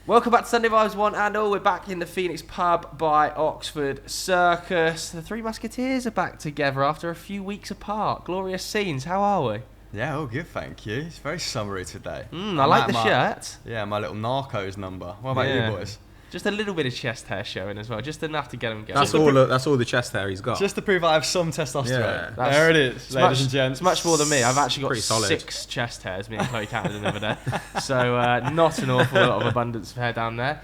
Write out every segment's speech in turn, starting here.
Welcome back to Sunday Vibes 1 and all. We're back in the Phoenix pub by Oxford Circus. The Three Musketeers are back together after a few weeks apart. Glorious scenes. How are we? Yeah, all good, thank you. It's very summery today. I like the shirt. Yeah, my little Narcos number. What about you boys? Just a little bit of chest hair showing as well, just enough to get him going. That's all the chest hair he's got. Just to prove I have some testosterone. Yeah. There it is, ladies and gents. It's much more than me. I've actually got Pretty 6 chest hairs, me and Chloe counted the other day. So not an awful lot of abundance of hair down there.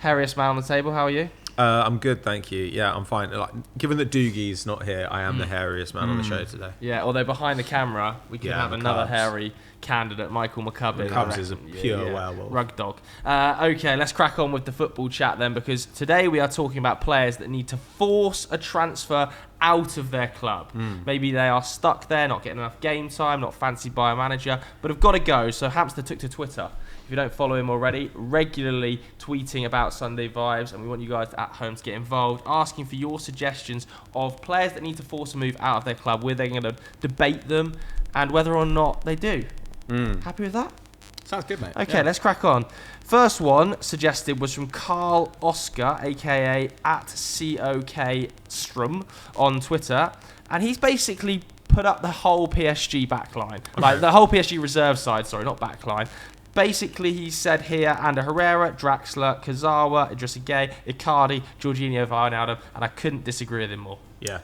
Hairiest man on the table, how are you? I'm good, thank you. Yeah, I'm fine. Like, given that Doogie's not here, I am the hairiest man on the show today. Yeah, although behind the camera, we can have another hairy candidate, Michael McCubbin. McCubbs is a pure werewolf. Rug dog. Okay, let's crack on with the football chat then, because today we are talking about players that need to force a transfer out of their club. Maybe they are stuck there, not getting enough game time, not fancied by a manager, but have got to go. So Hamster took to Twitter. If you don't follow him already, regularly tweeting about Sunday Vibes, and we want you guys at home to get involved, asking for your suggestions of players that need to force a move out of their club, where they're going to debate them, and whether or not they do. Happy with that? Sounds good, mate. Okay, let's crack on. First one suggested was from Carl Oscar, aka @COK on Twitter, and he's basically put up the whole PSG backline, like the whole PSG reserve side. Sorry, not backline. Basically, he said here, Ander Herrera, Draxler, Kazawa, Idrissa Gueye, Icardi, Jorginho, Wijnaldum, and I couldn't disagree with him more. Yeah.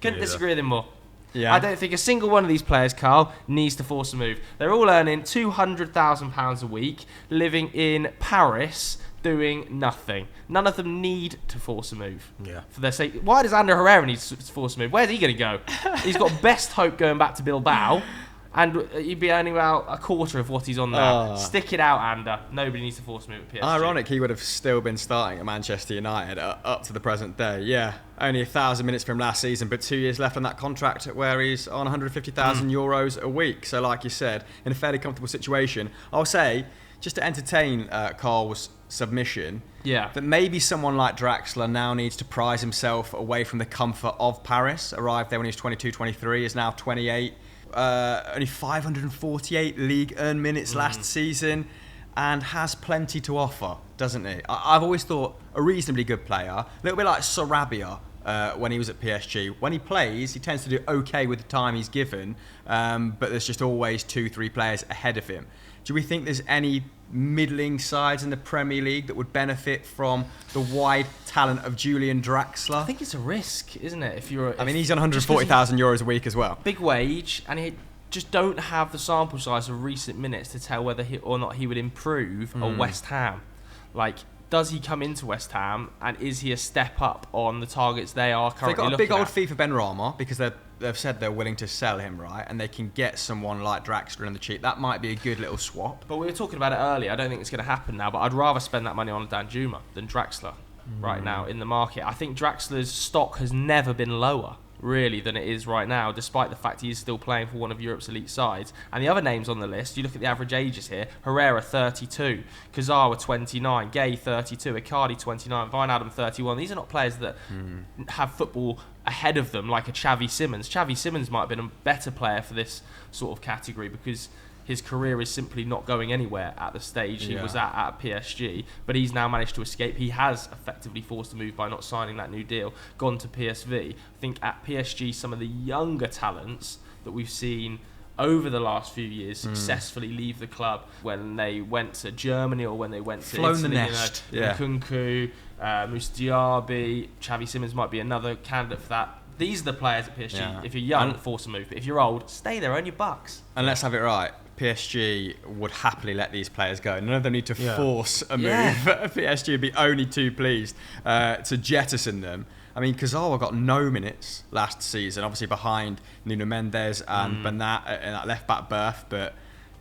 Couldn't disagree with him more. Yeah. I don't think a single one of these players, Carl, needs to force a move. They're all earning £200,000 a week, living in Paris, doing nothing. None of them need to force a move. Yeah. For their sake. Why does Ander Herrera need to force a move? Where's he going to go? He's got best hope going back to Bilbao. And he'd be earning about a quarter of what he's on now. Stick it out, Ander. Nobody needs to force a move at PSG. Ironic, he would have still been starting at Manchester United up to the present day. Yeah, only 1,000 minutes from last season, but 2 years left on that contract where he's on 150,000 euros a week. So like you said, in a fairly comfortable situation. I'll say, just to entertain Carl's submission, that maybe someone like Draxler now needs to prize himself away from the comfort of Paris. Arrived there when he was 22, 23, is now 28. Only 548 league earned minutes last season, and has plenty to offer, doesn't he? I've always thought a reasonably good player, a little bit like Sarabia when he was at PSG. When he plays, he tends to do okay with the time he's given, but there's just always 2-3 players ahead of him. Do we think there's any middling sides in the Premier League that would benefit from the wide talent of Julian Draxler? I think it's a risk, isn't it? He's on 140,000 euros a week as well. Big wage, and he just don't have the sample size of recent minutes to tell whether or not he would improve at West Ham. Like, does he come into West Ham, and is he a step up on the targets they are currently looking at? They've got a big old fee for Ben Rama because they've said they're willing to sell him, right? And they can get someone like Draxler on the cheap. That might be a good little swap. But we were talking about it earlier. I don't think it's going to happen now, but I'd rather spend that money on Danjuma than Draxler right now in the market. I think Draxler's stock has never been lower, really, than it is right now, despite the fact he is still playing for one of Europe's elite sides. And the other names on the list, you look at the average ages here: Herrera 32, Kazawa 29, Gueye 32, Icardi 29, Wijnaldum 31. These are not players that have football ahead of them like a Xavi Simons. Xavi Simons might have been a better player for this sort of category because his career is simply not going anywhere at the stage he was at PSG, but he's now managed to escape. He has effectively forced a move by not signing that new deal, gone to PSV. I think at PSG, some of the younger talents that we've seen over the last few years successfully leave the club when they went to Germany or when they went to Flown Italy. the nest. Nkunku, Mustiabi, Xavi Simons might be another candidate for that. These are the players at PSG. Yeah. If you're young, force a move. But if you're old, stay there, earn your bucks. And let's have it right. PSG would happily let these players go. None of them need to force a move. PSG would be only too pleased to jettison them. I mean, Kazawa got no minutes last season, obviously behind Nuno Mendes and Bernat in that left-back berth. But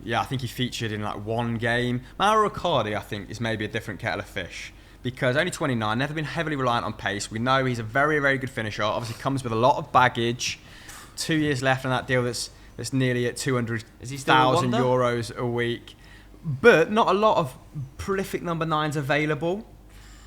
yeah, I think he featured in like one game. Mauro Icardi, I think, is maybe a different kettle of fish, because only 29, never been heavily reliant on pace. We know he's a very, very good finisher. Obviously comes with a lot of baggage. 2 years left on that deal that's nearly at 200,000 euros a week. But not a lot of prolific number 9s available.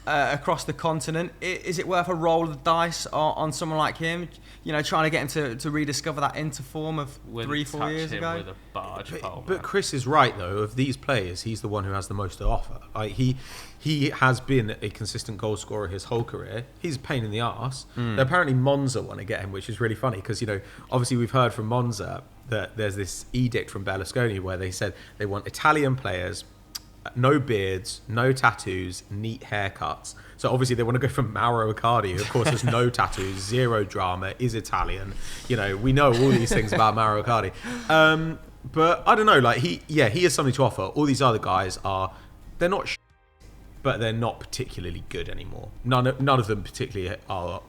across the continent. Is it worth a roll of the dice on someone like him? You know, trying to get him to rediscover that Inter form of 3-4 years ago. With a barge pole, but Chris is right though. Of these players, he's the one who has the most to offer. Like he has been a consistent goal scorer his whole career. He's a pain in the arse. Apparently Monza want to get him, which is really funny because, you know, obviously we've heard from Monza that there's this edict from Berlusconi where they said they want Italian players, no beards, no tattoos, neat haircuts. So obviously they want to go from Mauro Icardi, who of course has no tattoos, zero drama, is Italian. You know, we know all these things about Mauro Icardi. But I don't know, like he has something to offer. All these other guys they're not but they're not particularly good anymore. None of them particularly are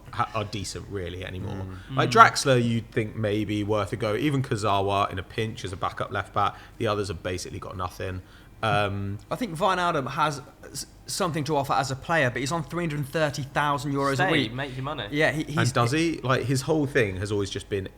decent really anymore. Like Draxler, you'd think maybe worth a go. Even Kazawa in a pinch as a backup left back. The others have basically got nothing. I think Wijnaldum has something to offer as a player, but he's on €330,000 a week. Make your money. Yeah, and does he? Like his whole thing has always just been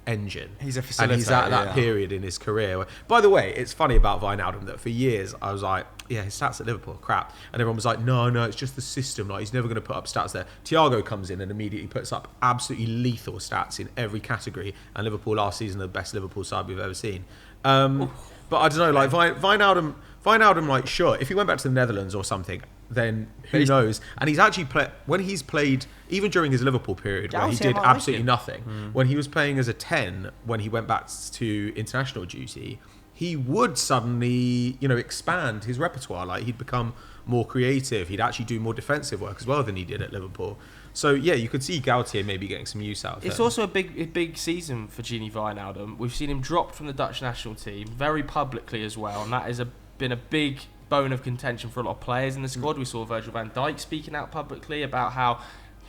engine. He's a facilitator. And he's at that period in his career. By the way, it's funny about Wijnaldum that for years I was like, yeah, his stats at Liverpool are crap. And everyone was like, no, it's just the system. Like he's never going to put up stats there. Thiago comes in and immediately puts up absolutely lethal stats in every category. And Liverpool last season, the best Liverpool side we've ever seen. But I don't know, like Wijnaldum, like sure, if he went back to the Netherlands or something, then who knows? And he's actually when he's played, even during his Liverpool period, where he did absolutely nothing, when he was playing as a 10, when he went back to international duty, he would suddenly, you know, expand his repertoire. Like he'd become more creative. He'd actually do more defensive work as well than he did at Liverpool. So yeah, you could see Gautier maybe getting some use out of it. It's also a big season for Gini Wijnaldum. We've seen him dropped from the Dutch national team very publicly as well, and that has been a big bone of contention for a lot of players in the squad. We saw Virgil van Dijk speaking out publicly about how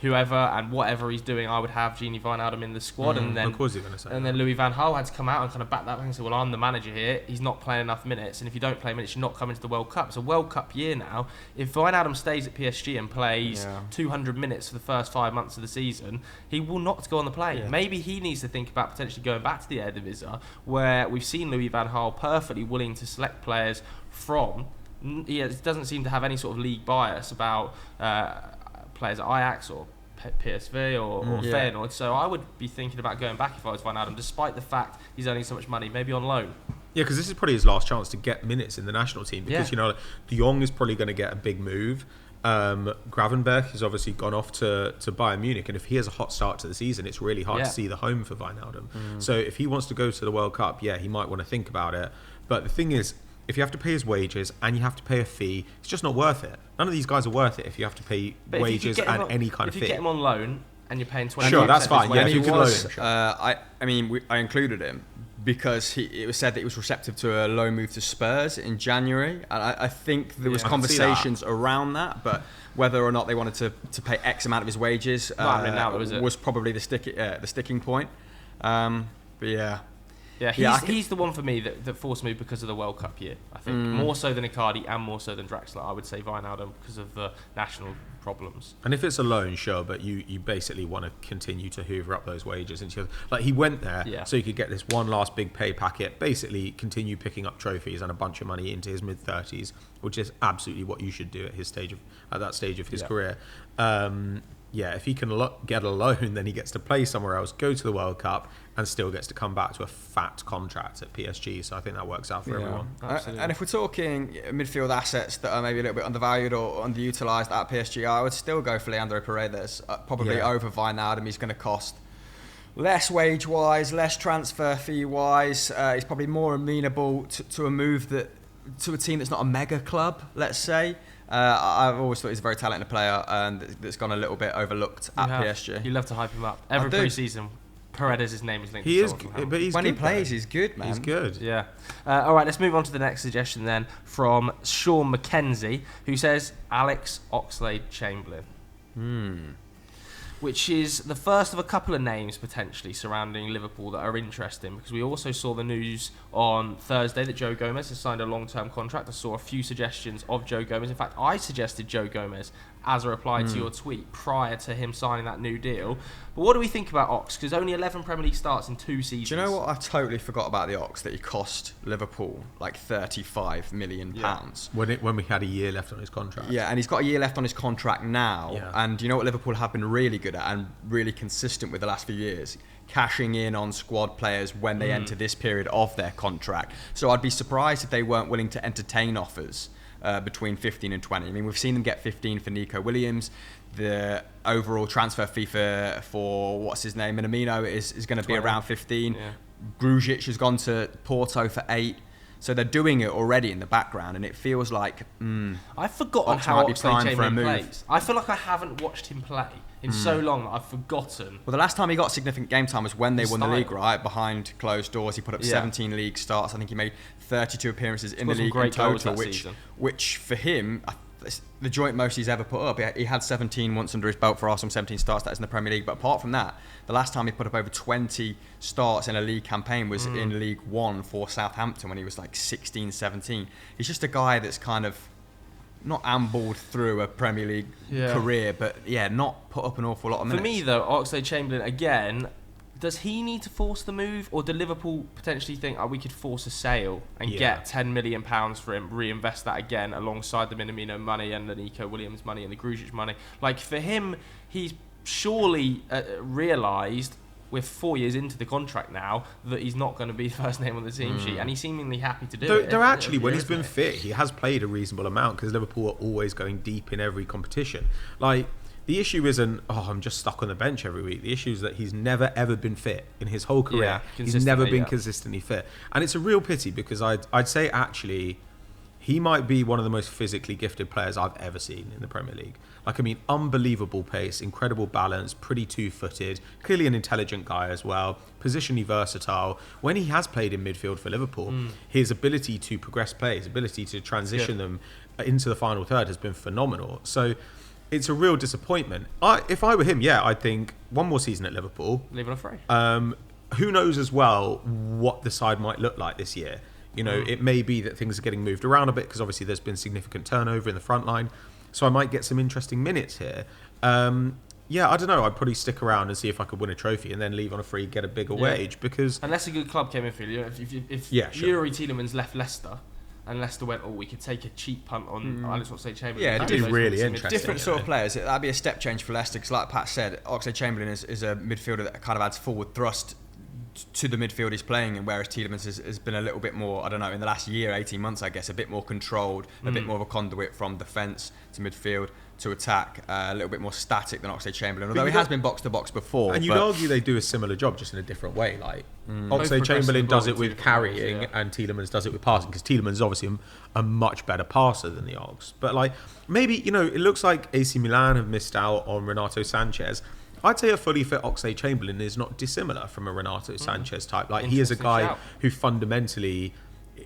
whoever and whatever he's doing, I would have Gini Wijnaldum in the squad. And then, of course you're going to say and then Louis van Gaal had to come out and kind of back that and say, well, I'm the manager here. He's not playing enough minutes, and if you don't play minutes, you're not coming to the World Cup. It's a World Cup year now. If Wijnaldum stays at PSG and plays 200 minutes for the first 5 months of the season, he will not go on the plane. Yeah. Maybe he needs to think about potentially going back to the Eredivisie, where we've seen Louis van Gaal perfectly willing to select players from. He doesn't seem to have any sort of league bias about players at Ajax or PSV or Feyenoord. So I would be thinking about going back if I was Wijnaldum, despite the fact he's earning so much money, maybe on loan. Yeah, because this is probably his last chance to get minutes in the national team, because you know, De Jong is probably going to get a big move. Gravenberch has obviously gone off to Bayern Munich, and if he has a hot start to the season, it's really hard to see the home for Wijnaldum. So if he wants to go to the World Cup, he might want to think about it. But the thing is, if you have to pay his wages and you have to pay a fee, it's just not worth it. None of these guys are worth it if you have to pay wages and any kind of fee. If you get him on loan and you're paying 20%, sure, that's fine. Yeah, you can loan him. Sure. I included him because it was said that he was receptive to a loan move to Spurs in January, and I think there was conversations around that, but whether or not they wanted to pay X amount of his wages was probably the sticking point. But yeah. Yeah, he's the one for me that forced me because of the World Cup year. I think more so than Icardi and more so than Draxler. I would say Wijnaldum because of the national problems. And if it's a loan, sure, but you basically want to continue to hoover up those wages. And like he went there so he could get this one last big pay packet, basically continue picking up trophies and a bunch of money into his mid-30s, which is absolutely what you should do at that stage of his career. If he can get a loan, then he gets to play somewhere else, go to the World Cup, and still gets to come back to a fat contract at PSG. So I think that works out for everyone. And if we're talking midfield assets that are maybe a little bit undervalued or underutilised at PSG, I would still go for Leandro Paredes, probably over Wijnaldum. He's going to cost less wage-wise, less transfer fee-wise. He's probably more amenable to a move to a team that's not a mega club, let's say. I've always thought he's a very talented player and that's gone a little bit overlooked at PSG. You love to hype him up. Every pre-season, Paredes' name is linked to someone. But he's when good, he plays, he's good, man. He's good. Yeah. All right, let's move on to the next suggestion then from Sean McKenzie, who says Alex Oxlade-Chamberlain. which is the first of a couple of names potentially surrounding Liverpool that are interesting, because we also saw the news on Thursday that Joe Gomez has signed a long-term contract. I saw a few suggestions of Joe Gomez. In fact, I suggested Joe Gomez as a reply to your tweet prior to him signing that new deal. But what do we think about Ox? Because only 11 Premier League starts in 2 seasons. Do you know what? I totally forgot about the Ox, that he cost Liverpool like £35 million. When we had a year left on his contract. Yeah, and he's got a year left on his contract now. Yeah. And you know what Liverpool have been really good at and really consistent with the last few years? Cashing in on squad players when they enter this period of their contract. So I'd be surprised if they weren't willing to entertain offers between 15 and 20. I mean, we've seen them get 15 for Nico Williams. The overall transfer fee for what's his name, Minamino, is going to be around 15. Yeah. Grujic has gone to Porto for 8. So they're doing it already in the background, and it feels like I've forgotten Ox how might be primed for a Oxlade-Chamberlain move. plays. I feel like I haven't watched him play in so long that I've forgotten. Well, the last time he got significant game time was when they won the Style. league, right? Behind closed doors. He put up 17 league starts. I think he made 32 appearances in the Scored some league in great goals total, that season. which for him, the joint most he's ever put up. He had 17 once under his belt for Arsenal, 17 starts, that is in the Premier League. But apart from that, the last time he put up over 20 starts in a league campaign was in League One for Southampton when he was like 16, 17. He's just a guy that's kind of not ambled through a Premier League career, but not put up an awful lot of minutes. For me, though, Oxlade-Chamberlain, again, does he need to force the move, or do Liverpool potentially think, we could force a sale and get £10 million for him, reinvest that again alongside the Minamino money and the Nico Williams money and the Grujic money? Like, for him, he's surely realised, we're 4 years into the contract now, that he's not going to be the first name on the team sheet, and he's seemingly happy to do it. They're actually, when he's been fit, he has played a reasonable amount, because Liverpool are always going deep in every competition. Like, the issue isn't, I'm just stuck on the bench every week. The issue is that he's never, ever been fit in his whole career. He's never been consistently fit. And it's a real pity, because I'd say, actually, he might be one of the most physically gifted players I've ever seen in the Premier League. Like, I mean, unbelievable pace, incredible balance, pretty two-footed, clearly an intelligent guy as well, positionally versatile. When he has played in midfield for Liverpool, his ability to progress play, his ability to transition them into the final third has been phenomenal. So it's a real disappointment. If I were him, I'd think one more season at Liverpool. Leave it afraid. Who knows as well what the side might look like this year. You know, it may be that things are getting moved around a bit, because obviously there's been significant turnover in the front line. So I might get some interesting minutes here. I don't know. I'd probably stick around and see if I could win a trophy and then leave on a free, get a bigger wage, because... Unless a good club came in for you. If Yuri Tielemans left Leicester, and Leicester went, we could take a cheap punt on Alex Oxlade-Chamberlain. Yeah, it'd be really interesting. Different sort of players. That'd be a step change for Leicester, because like Pat said, Oxlade-Chamberlain is a midfielder that kind of adds forward thrust to the midfield he's playing in, whereas Tielemans has been a little bit more, I don't know, in the last year, 18 months, I guess, a bit more controlled, a bit more of a conduit from defence to midfield to attack, a little bit more static than Oxlade-Chamberlain, although he has been box-to-box before. And you'd argue they do a similar job, just in a different way. Like, Oxlade-Chamberlain does it with carrying, and Tielemans does it with passing, because Tielemans is obviously a much better passer than the Ox. But, like, maybe, it looks like AC Milan have missed out on Renato Sanchez. I'd say a fully fit Oxlade-Chamberlain is not dissimilar from a Renato Sanchez type. Like, he is a guy who fundamentally,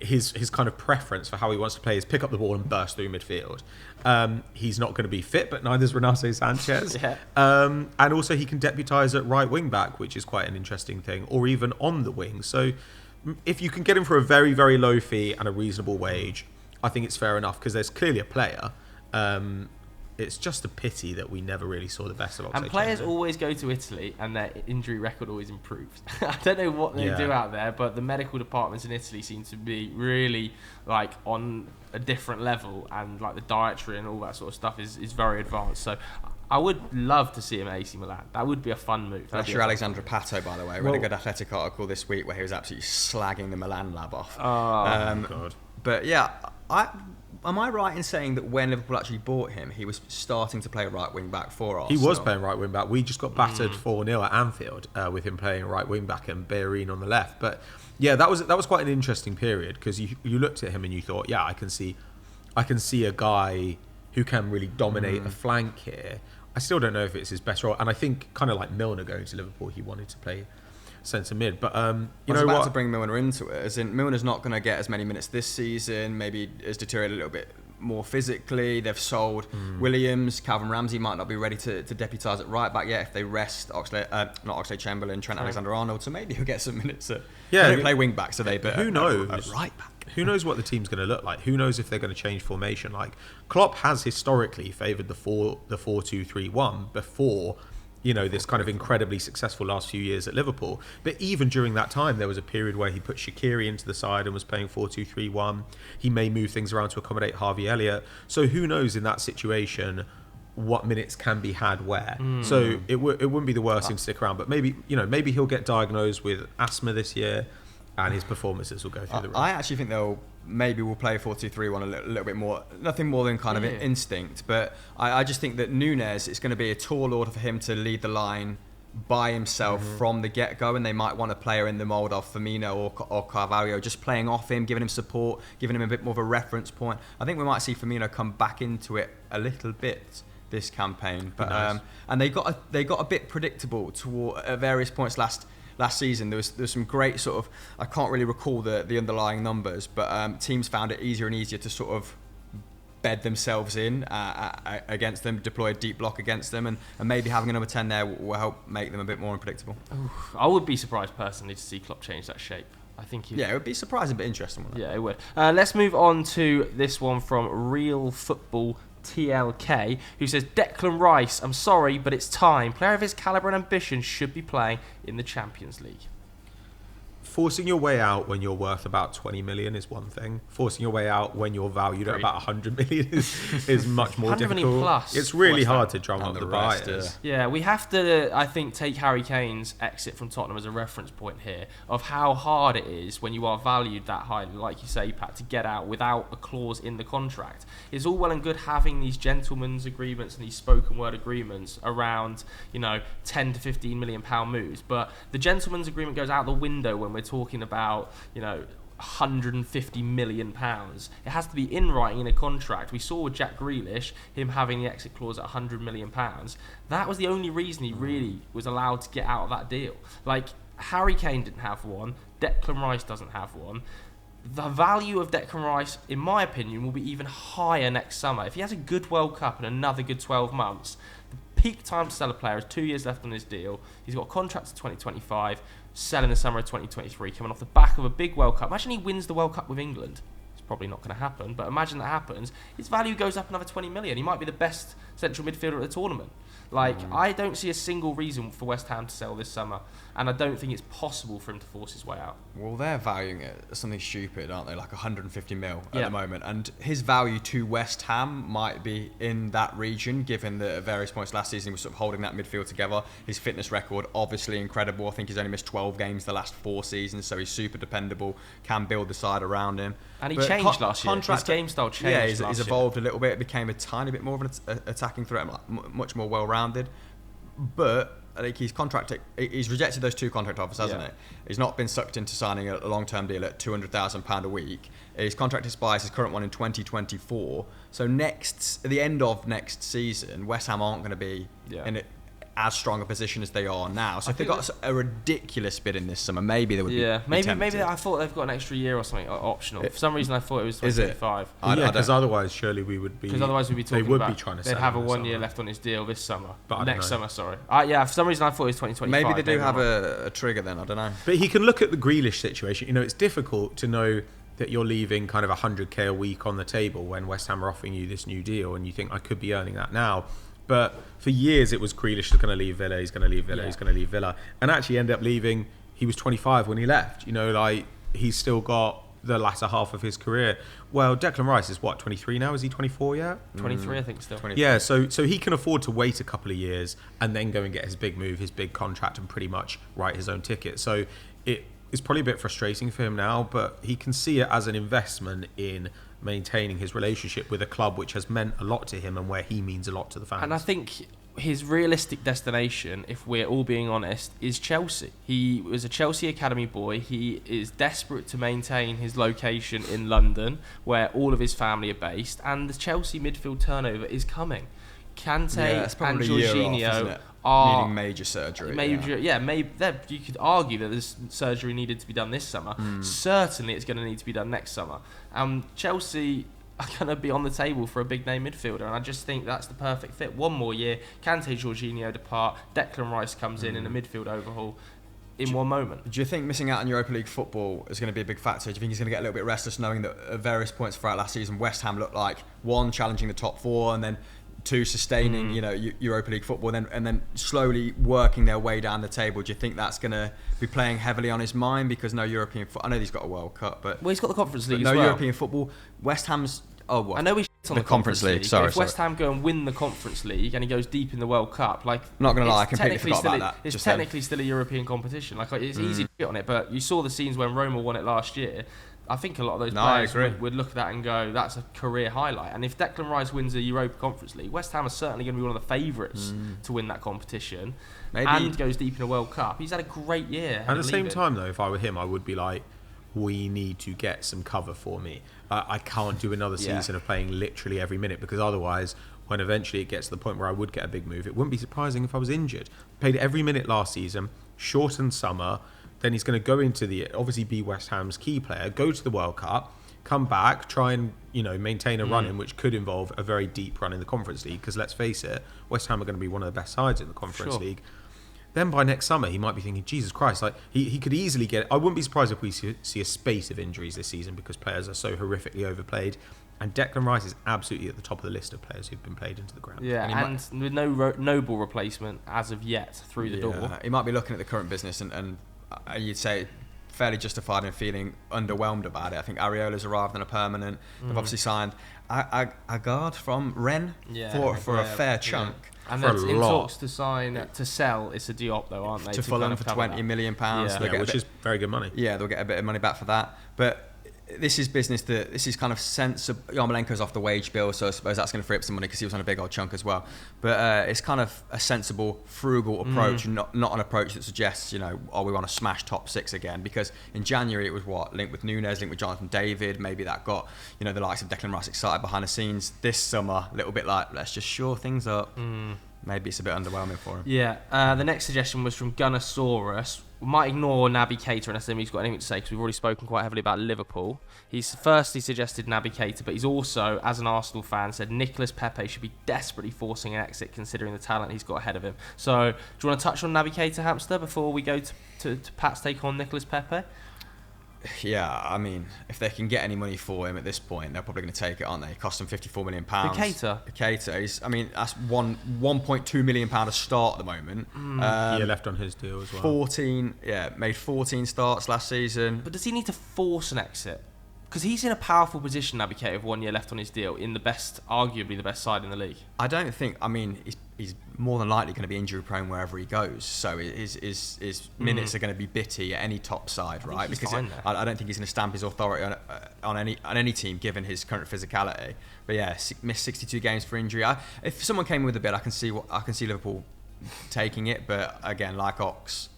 his kind of preference for how he wants to play is pick up the ball and burst through midfield. He's not going to be fit, but neither is Renato Sanchez. And also he can deputise at right wing back, which is quite an interesting thing, or even on the wing. So if you can get him for a very, very low fee and a reasonable wage, I think it's fair enough, because there's clearly a player. It's just a pity that we never really saw the best of Oxlade. And players always go to Italy, and their injury record always improves. I don't know what they do out there, but the medical departments in Italy seem to be really like on a different level, and like the dietary and all that sort of stuff is very advanced. So I would love to see him at AC Milan. That would be a fun move. That's your Alexandre Pato, by the way. I read a good Athletic article this week where he was absolutely slagging the Milan lab off. God. But yeah, am I right in saying that when Liverpool actually bought him, he was starting to play right wing back for Arsenal? He was playing right wing back. We just got battered 4-0 at Anfield with him playing right wing back and Bellerin on the left. But yeah, that was quite an interesting period, because you looked at him and you thought, I can see a guy who can really dominate a flank here. I still don't know if it's his best role, and I think kind of like Milner going to Liverpool, he wanted to play centre mid. But I was about to bring Milner into it, as in Milner's not going to get as many minutes this season, maybe has deteriorated a little bit more physically. They've sold Williams. Calvin Ramsey might not be ready to deputise at right back yet if they rest Oxlade-Chamberlain, Trent Alexander-Arnold. So maybe he'll get some minutes. They don't play wing back, so they who knows? At right back. Who knows what the team's going to look like? Who knows if they're going to change formation? Like Klopp has historically favoured the 4-2-3-1 before, this kind of incredibly successful last few years at Liverpool. But even during that time, there was a period where he put Shaqiri into the side and was playing 4-2-3-1. He may move things around to accommodate Harvey Elliott. So who knows in that situation what minutes can be had where. So it wouldn't be the worst thing to stick around. But maybe he'll get diagnosed with asthma this year, and his performances will go through the roof. I actually think we'll play 4-2-3-1 a little bit more. Nothing more than kind of instinct. But I just think that Núñez, it's going to be a tall order for him to lead the line by himself from the get-go, and they might want a player in the mould of Firmino or Carvalho just playing off him, giving him support, giving him a bit more of a reference point. I think we might see Firmino come back into it a little bit this campaign. But nice. And they got a bit predictable at various points last season. There was some great sort of, I can't really recall the underlying numbers, but teams found it easier and easier to sort of bed themselves in against them, deploy a deep block against them, and maybe having a number 10 there will help make them a bit more unpredictable. I would be surprised personally to see Klopp change that shape. I think it would be surprising but interesting. Yeah, it would. Let's move on to this one from Real Football TLK, who says, Declan Rice, I'm sorry, but it's time. Player of his calibre and ambition should be playing in the Champions League. Forcing your way out when you're worth about 20 million is one thing. Forcing your way out when you're valued at about 100 million is much more 100 difficult. million plus. It's really hard to drum up the buyers. Yeah, we have to, I think, take Harry Kane's exit from Tottenham as a reference point here of how hard it is when you are valued that highly, like you say, Pat, to get out without a clause in the contract. It's all well and good having these gentlemen's agreements and these spoken word agreements around, 10 to 15 million pound moves, but the gentleman's agreement goes out the window when we're talking about, 150 million pounds. It has to be in writing in a contract. We saw with Jack Grealish, him having the exit clause at 100 million pounds. That was the only reason he really was allowed to get out of that deal. Like, Harry Kane didn't have one. Declan Rice doesn't have one. The value of Declan Rice, in my opinion, will be even higher next summer. If he has a good World Cup and another good 12 months, the peak time to sell a player is 2 years left on his deal. He's got a contract to 2025, sell in the summer of 2023, coming off the back of a big World Cup. Imagine he wins the World Cup with England. It's probably not going to happen, but imagine that happens. His value goes up another 20 million. He might be the best central midfielder at the tournament. I don't see a single reason for West Ham to sell this summer, and I don't think it's possible for him to force his way out. Well, they're valuing it as something stupid, aren't they? Like 150 mil at the moment. And his value to West Ham might be in that region, given that at various points last season he was sort of holding that midfield together. His fitness record, obviously incredible. I think he's only missed 12 games the last 4 seasons, so he's super dependable, can build the side around him. And he changed last year. His game style changed. Yeah, he's evolved a little bit. It became a tiny bit more of an attacking threat, much more well-rounded. But I think he's rejected those 2 contract offers, hasn't he? He's not been sucked into signing a long-term deal at £200,000 a week. His contract expires, his current one, in 2024. So at the end of next season, West Ham aren't going to be in as strong a position as they are now. So if they got a ridiculous bid in this summer, maybe they would be maybe I thought they've got an extra year or something optional. For some reason I thought it was 2025. Because otherwise surely we would be... Because otherwise we'd be talking about... They would be trying to sell they'd have a 1 year left on his deal this summer. Next summer, sorry. For some reason I thought it was 2025. Maybe they do have a trigger then, I don't know. But he can look at the Grealish situation. It's difficult to know that you're leaving kind of 100k a week on the table when West Ham are offering you this new deal and you think, I could be earning that now. But for years it was Grealish is going to leave Villa, he's going to leave Villa, he's going to leave Villa. And actually ended up leaving, he was 25 when he left. He's still got the latter half of his career. Well, Declan Rice is 23 now? Is he 24 yet? 23, I think still. 23. Yeah, so he can afford to wait a couple of years and then go and get his big move, his big contract, and pretty much write his own ticket. So it's probably a bit frustrating for him now, but he can see it as an investment in maintaining his relationship with a club which has meant a lot to him and where he means a lot to the fans. And I think his realistic destination, if we're all being honest, is Chelsea. He was a Chelsea academy boy. He is desperate to maintain his location in London, where all of his family are based, and the Chelsea midfield turnover is coming. Kante and Jorginho are needing major surgery. You could argue that this surgery needed to be done this summer. Certainly, it's going to need to be done next summer. Chelsea are going to be on the table for a big name midfielder, and I just think that's the perfect fit. One more year, Kante, Jorginho depart, Declan Rice comes in a midfield overhaul in one moment. Do you think missing out on Europa League football is going to be a big factor? Do you think he's going to get a little bit restless knowing that at various points throughout last season West Ham looked like, one, challenging the top four, and then two, sustaining Europa League football, and then slowly working their way down the table? Do you think that's going to be playing heavily on his mind because no European football? I know he's got a World Cup, but he's got the Conference League as no well. European football. West Ham's I know he's on the Conference League. Sorry, if West Ham go and win the Conference League and he goes deep in the World Cup, like, I'm not going to lie, I completely forgot about that. It's technically still a European competition. Like, it's easy to get on it, but you saw the scenes when Roma won it last year. I think a lot of those players would look at that and go, that's a career highlight. And if Declan Rice wins a Europa Conference League, West Ham are certainly going to be one of the favourites to win that competition. Maybe. And goes deep in a World Cup. He's had a great year. At the same time, though, if I were him, I would be like, we need to get some cover for me. I can't do another season of playing literally every minute, because otherwise, when eventually it gets to the point where I would get a big move, it wouldn't be surprising if I was injured. Played every minute last season, shortened summer, then he's going to go into obviously be West Ham's key player, go to the World Cup, come back, try and maintain a run in, which could involve a very deep run in the Conference League, because let's face it, West Ham are going to be one of the best sides in the Conference League. Then by next summer, he might be thinking, Jesus Christ, like he could easily get... I wouldn't be surprised if we see a spate of injuries this season, because players are so horrifically overplayed. And Declan Rice is absolutely at the top of the list of players who've been played into the ground. Yeah, and with no noble replacement as of yet through the door. He might be looking at the current business and you'd say fairly justified in feeling underwhelmed about it. I think Areola's arrived on a permanent. They've obviously signed a guard from Rennes for a fair chunk. And they're in talks to sell. It's a Diop though, aren't they? To Fulham for £20 million. Which is very good money. Yeah, they'll get a bit of money back for that. But this is business this is kind of sensible. Yarmolenko's off the wage bill, so I suppose that's going to free up some money because he was on a big old chunk as well. But it's kind of a sensible, frugal approach, not an approach that suggests, we want to smash top six again. Because in January it was linked with Nunes, linked with Jonathan David. Maybe that got the likes of Declan Rice excited behind the scenes. This summer, a little bit like, let's just shore things up. Maybe it's a bit underwhelming for him. Yeah. The next suggestion was from Gunnosaurus. We might ignore Naby Keita unless he's got anything to say, because we've already spoken quite heavily about Liverpool. He suggested Naby Keita, but he's also, as an Arsenal fan, said Nicolas Pepe should be desperately forcing an exit considering the talent he's got ahead of him. So, do you want to touch on Naby Keita, Hamster, before we go to Pat's take on Nicolas Pepe? Yeah, I mean, if they can get any money for him at this point, they're probably going to take it, aren't they? It cost them £54 million. Keita, that's £1.2 million a start at the moment. Left on his deal as well. Made 14 starts last season. But does he need to force an exit? Because he's in a powerful position, Naby Keita, with 1 year left on his deal, in arguably the best side in the league. I don't think. I mean, he's more than likely going to be injury prone wherever he goes. So his minutes are going to be bitty at any top side, right? Because I don't think he's going to stamp his authority on any team given his current physicality. But yeah, missed 62 games for injury. If someone came with a bid, I can see Liverpool taking it. But again, like Ox,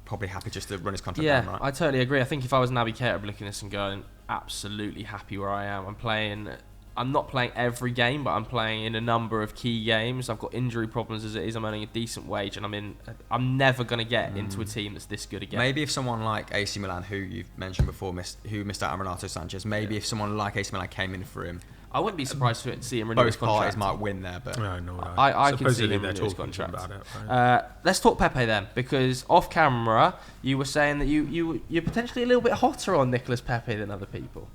probably happy just to run his contract down, right? I totally agree. I think if I was Naby Keita, I'd be looking at this and going, absolutely happy where I am. I'm not playing every game, but I'm playing in a number of key games. I've got injury problems as it is. I'm earning a decent wage, and I'm never going to get into a team that's this good again. Maybe if someone like AC Milan, who you've mentioned before, who missed out on Renato Sanchez, if someone like AC Milan came in for him, I wouldn't be surprised to see him renew his contract. Both parties might win there, but I can see him renew his contract. About it, right? Let's talk Pepe then, because off camera you were saying that you're potentially a little bit hotter on Nicolas Pepe than other people.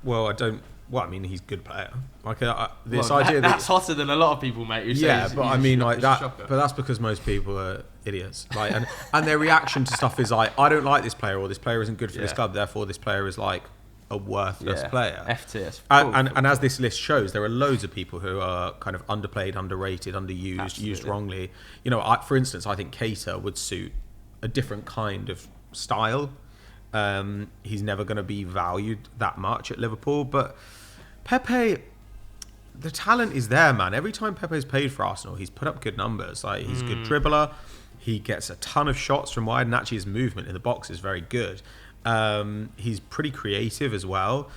Well, I don't. Well, I mean, he's a good player. That's hotter than a lot of people, mate. But that's because most people are idiots. And their reaction to stuff is like, I don't like this player, or this player isn't good for this club, therefore this player is like a worthless player. FTS. And as this list shows, there are loads of people who are kind of underplayed, underrated, underused, used wrongly. For instance, I think Keita would suit a different kind of style. He's never going to be valued that much at Liverpool, but Pepe, the talent is there, man. Every time Pepe's played for Arsenal, he's put up good numbers. Like, he's a good dribbler. He gets a ton of shots from wide, and actually his movement in the box is very good. He's pretty creative as well.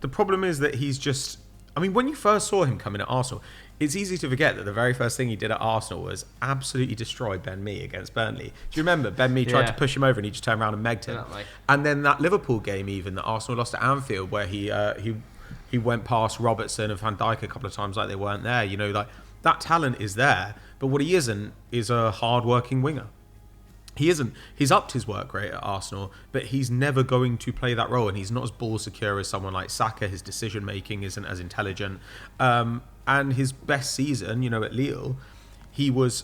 The problem is that he's just... when you first saw him come in at Arsenal, it's easy to forget that the very first thing he did at Arsenal was absolutely destroy Ben Mee against Burnley. Do you remember? Ben Mee tried to push him over and he just turned around and megged him. And then that Liverpool game even that Arsenal lost at Anfield, where he he went past Robertson and Van Dijk a couple of times like they weren't there. You know, like that talent is there, but what he isn't is a hard-working winger. He isn't. He's upped his work rate at Arsenal, but he's never going to play that role, and he's not as ball secure as someone like Saka. His decision making isn't as intelligent. And his best season, you know, at Lille, he was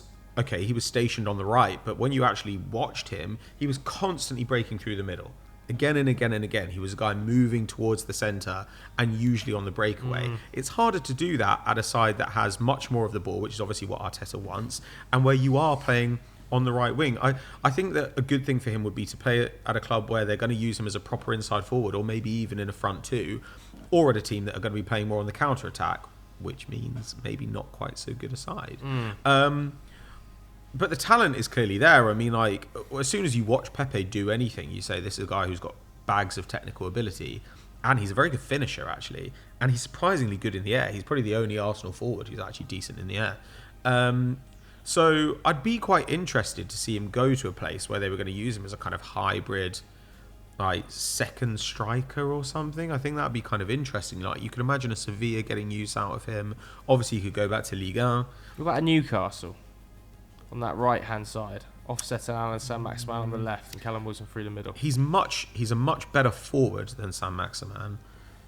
stationed on the right, but when you actually watched him, he was constantly breaking through the middle. Again and again and again. He was a guy moving towards the centre and usually on the breakaway. It's harder to do that at a side that has much more of the ball, which is obviously what Arteta wants, and where you are playing on the right wing. I think that a good thing for him would be to play at a club where they're going to use him as a proper inside forward, or maybe even in a front two, or at a team that are going to be playing more on the counter-attack, which means maybe not quite so good a side. But the talent is clearly there. I mean, like, as soon as you watch Pepe do anything, you say this is a guy who's got bags of technical ability, and he's a very good finisher, actually, and he's surprisingly good in the air. He's probably the only Arsenal forward who's actually decent in the air. So I'd be quite interested to see him go to a place where they were going to use him as a kind of hybrid, like, second striker or something. I think that'd be kind of interesting. Like, you could imagine a Sevilla getting use out of him. Obviously, you could go back to Ligue 1. What about a Newcastle on that right-hand side? Offset and Saint-Maximin on the left and Callum Wilson through the middle. He's a much better forward than Saint-Maximin,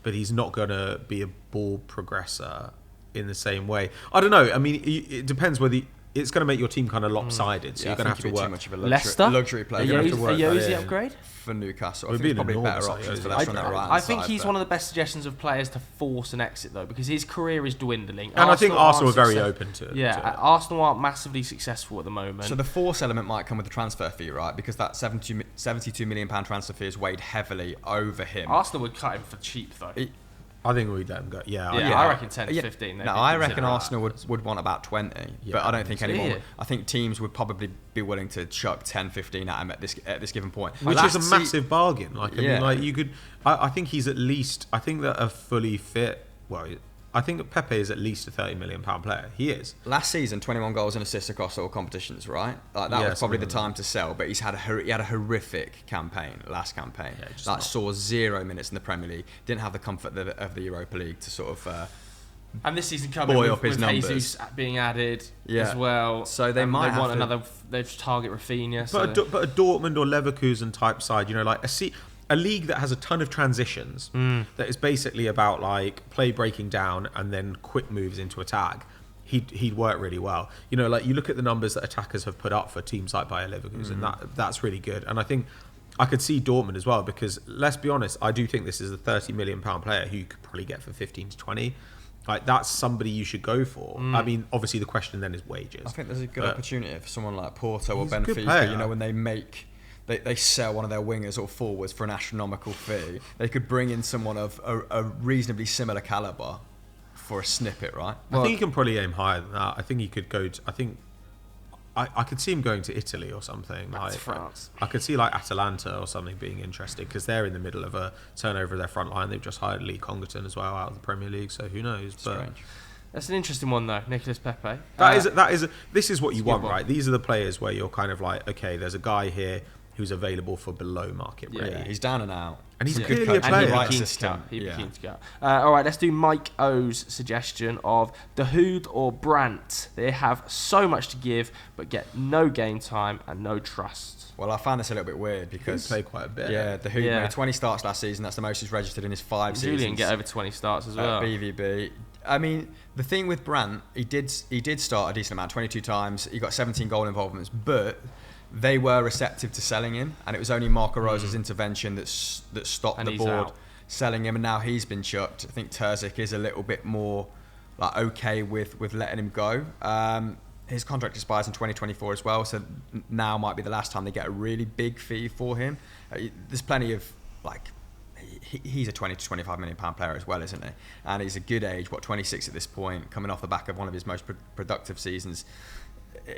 but he's not going to be a ball progressor in the same way. I don't know. I mean, it depends whether... It's going to make your team kind of lopsided, so you're going to have to work. Too much of a Leicester? luxury player. A Yosi upgrade? For Newcastle. I Would think be there's an probably better enormous options for idea. Leicester on that right I think he's one of the best suggestions of players to force an exit, though, because his career is dwindling. And I think Arsenal are aren't very open to it. Yeah, Arsenal aren't massively successful at the moment. So the force element might come with the transfer fee, right? Because that £72 million transfer fee is weighed heavily over him. Arsenal would cut him for cheap, though. I think we'd let him go. Yeah, I reckon 10 to 15. No, I reckon Arsenal would want about 20, but I don't think any more. I think teams would probably be willing to chuck 10, 15 at him at this given point. Which is a massive bargain. Like, I mean, like, you could... I think he's at least... I think that a fully fit... Well, I think that Pepe is at least a £30 million player. He is. Last season, 21 goals and assists across all competitions, right? Like, that was probably the time to sell, but he had a horrific campaign, last campaign. Saw 0 minutes in the Premier League, didn't have the comfort of the Europa League to sort of... and this season coming with Jesus being added as well. So they might want another... They target Rafinha. But a Dortmund or Leverkusen type side, you know, like a league that has a ton of transitions, that is basically about like play breaking down and then quick moves into attack, he'd work really well. You know, like you look at the numbers that attackers have put up for teams like Bayer Leverkusen, that's really good. And I think I could see Dortmund as well, because let's be honest, I do think this is a £30 million player who you could probably get for 15 to 20. Like, that's somebody you should go for. I mean, obviously the question then is wages. I think there's a good opportunity for someone like Porto or Benfica, you know, when they sell one of their wingers or forwards for an astronomical fee. They could bring in someone of a reasonably similar calibre for a snippet, right? I think he can probably aim higher than that. I think he could go to... I could see him going to Italy or something. Like France. I could see like Atalanta or something being interested, because they're in the middle of a turnover of their front line. They've just hired Lee Congerton as well out of the Premier League, so who knows? Strange. That's an interesting one, though, Nicolas Pepe. This is what you want, right? These are the players where you're kind of like, okay, there's a guy here who's available for below market rate. Yeah, he's down and out. And he's clearly a player. And he'd be keen to go. All right, let's do Mike O's suggestion of De Hood or Brandt. They have so much to give, but get no game time and no trust. Well, I found this a little bit weird because... He played quite a bit. Yeah, De Hood made 20 starts last season. That's the most he's registered in his 5 seasons. Julian get over 20 starts as well. BVB. I mean, the thing with Brandt, he did start a decent amount, 22 times. He got 17 goal involvements, but... they were receptive to selling him, and it was only Marco Rosa's intervention that stopped the board selling him, and now he's been chucked. I think Terzic is a little bit more like okay with letting him go. His contract expires in 2024 as well, so now might be the last time they get a really big fee for him. There's plenty of like... He's a 20 to 25 million pound player as well, isn't he? And he's a good age, 26 at this point, coming off the back of one of his most productive seasons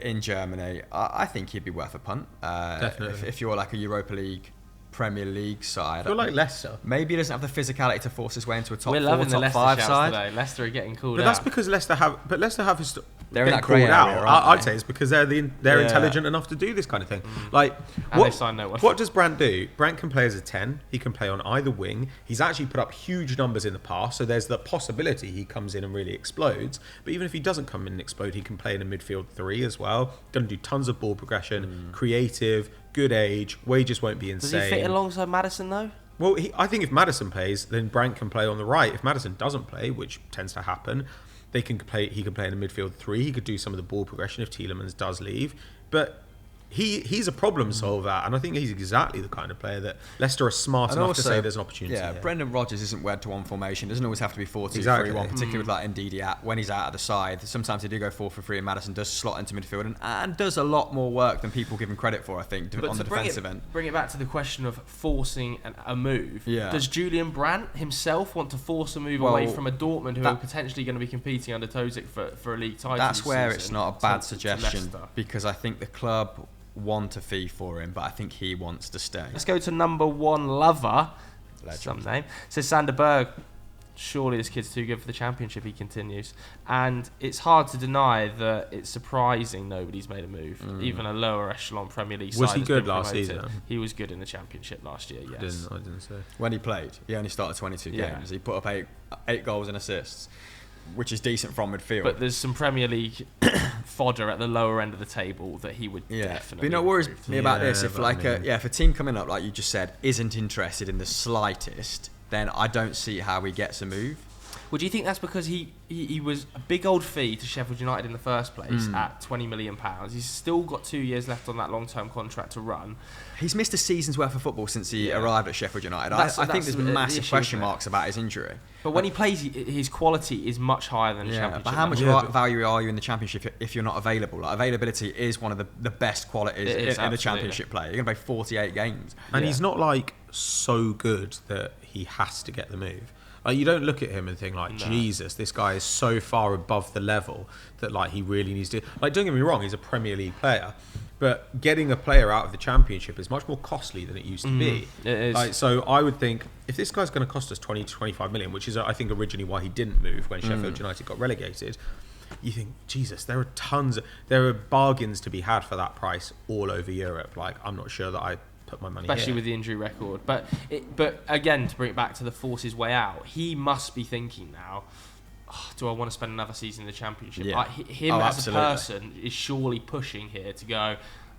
in Germany. I think he'd be worth a punt. Definitely. If you're like a Europa League, Premier League side. You're like Leicester. Maybe he doesn't have the physicality to force his way into a top We're 4, loving top the 5 Leicester side. today. Leicester are getting called But out. that's because Leicester have... They're in get that grey called area, out. aren't I'd they? say it's because they're intelligent enough to do this kind of thing. Like, And they signed no one. what does Brandt do? Brandt can play as a 10. He can play on either wing. He's actually put up huge numbers in the past, so there's the possibility he comes in and really explodes. But even if he doesn't come in and explode, he can play in a midfield 3 as well. Going to do tons of ball progression, creative, good age. Wages won't be insane. Does he fit alongside Maddison though? Well, I think if Maddison plays, then Brandt can play on the right. If Maddison doesn't play, which tends to happen, he can play in a midfield 3. He could do some of the ball progression if Tielemans does leave. But he's a problem solver, and I think he's exactly the kind of player that Leicester are smart enough to say there's an opportunity. Yeah, here. Brendan Rodgers isn't wed to one formation. Doesn't always have to be 4-2-3-1, Exactly. particularly with like Ndidi when he's out of the side. Sometimes they do go 4-for-3, and Maddison does slot into midfield and does a lot more work than people give him credit for, I think, But on the to bring defensive end. Bring it back to the question of forcing a move. Yeah. Does Julian Brandt himself want to force a move Well, away from a Dortmund who that- are potentially going to be competing under Tozic for a league title? That's this where season it's not a bad to suggestion, Leicester? because I think the club want a fee for him, but I think he wants to stay. Let's go to number one lover. Some name. Says Sander Berg. Surely this kid's too good for the Championship, he continues. And it's hard to deny that it's surprising nobody's made a move. Even a lower echelon Premier League Was side he has good been last promoted. season? He was good in the Championship last year, yes. I didn't say. When he played, he only started 22 Yeah. games. He put up eight goals and assists, which is decent from midfield. But there's some Premier League fodder at the lower end of the table that he would yeah, definitely but you know what worries improve. me about Yeah, this? If but I mean- if a team coming up, like you just said, isn't interested in the slightest, then I don't see how he gets a move. Well, do you think that's because he was a big old fee to Sheffield United in the first place Hmm. at £20 million? He's still got 2 years left on that long-term contract to run. He's missed a season's worth of football since he Yeah. arrived at Sheffield United. That's- I think that's there's the massive issue, question isn't it? marks about his injury. But when he plays, his quality is much higher than the Yeah, Championship. but how much level. value are you in the Championship if you're not available? Like, availability is one of the best qualities It is, in the absolutely. Championship play. You're going to play 48 games. And Yeah. he's not like so good that he has to get the move. Like, you don't look at him and think like, No. Jesus, this guy is so far above the level that like he really needs to. Like, don't get me wrong, he's a Premier League player, but getting a player out of the Championship is much more costly than it used to be. It is. Like, so I would think if this guy's going to cost us 20 to 25 million, which is I think originally why he didn't move when Sheffield United got relegated. You think, Jesus, there are bargains to be had for that price all over Europe. Like, I'm not sure that I put my money especially here. with the injury record. But again, to bring it back to the force his way out, he must be thinking now, do I want to spend another season in the Championship? Yeah. Him Oh, as absolutely. a person is surely pushing here to go,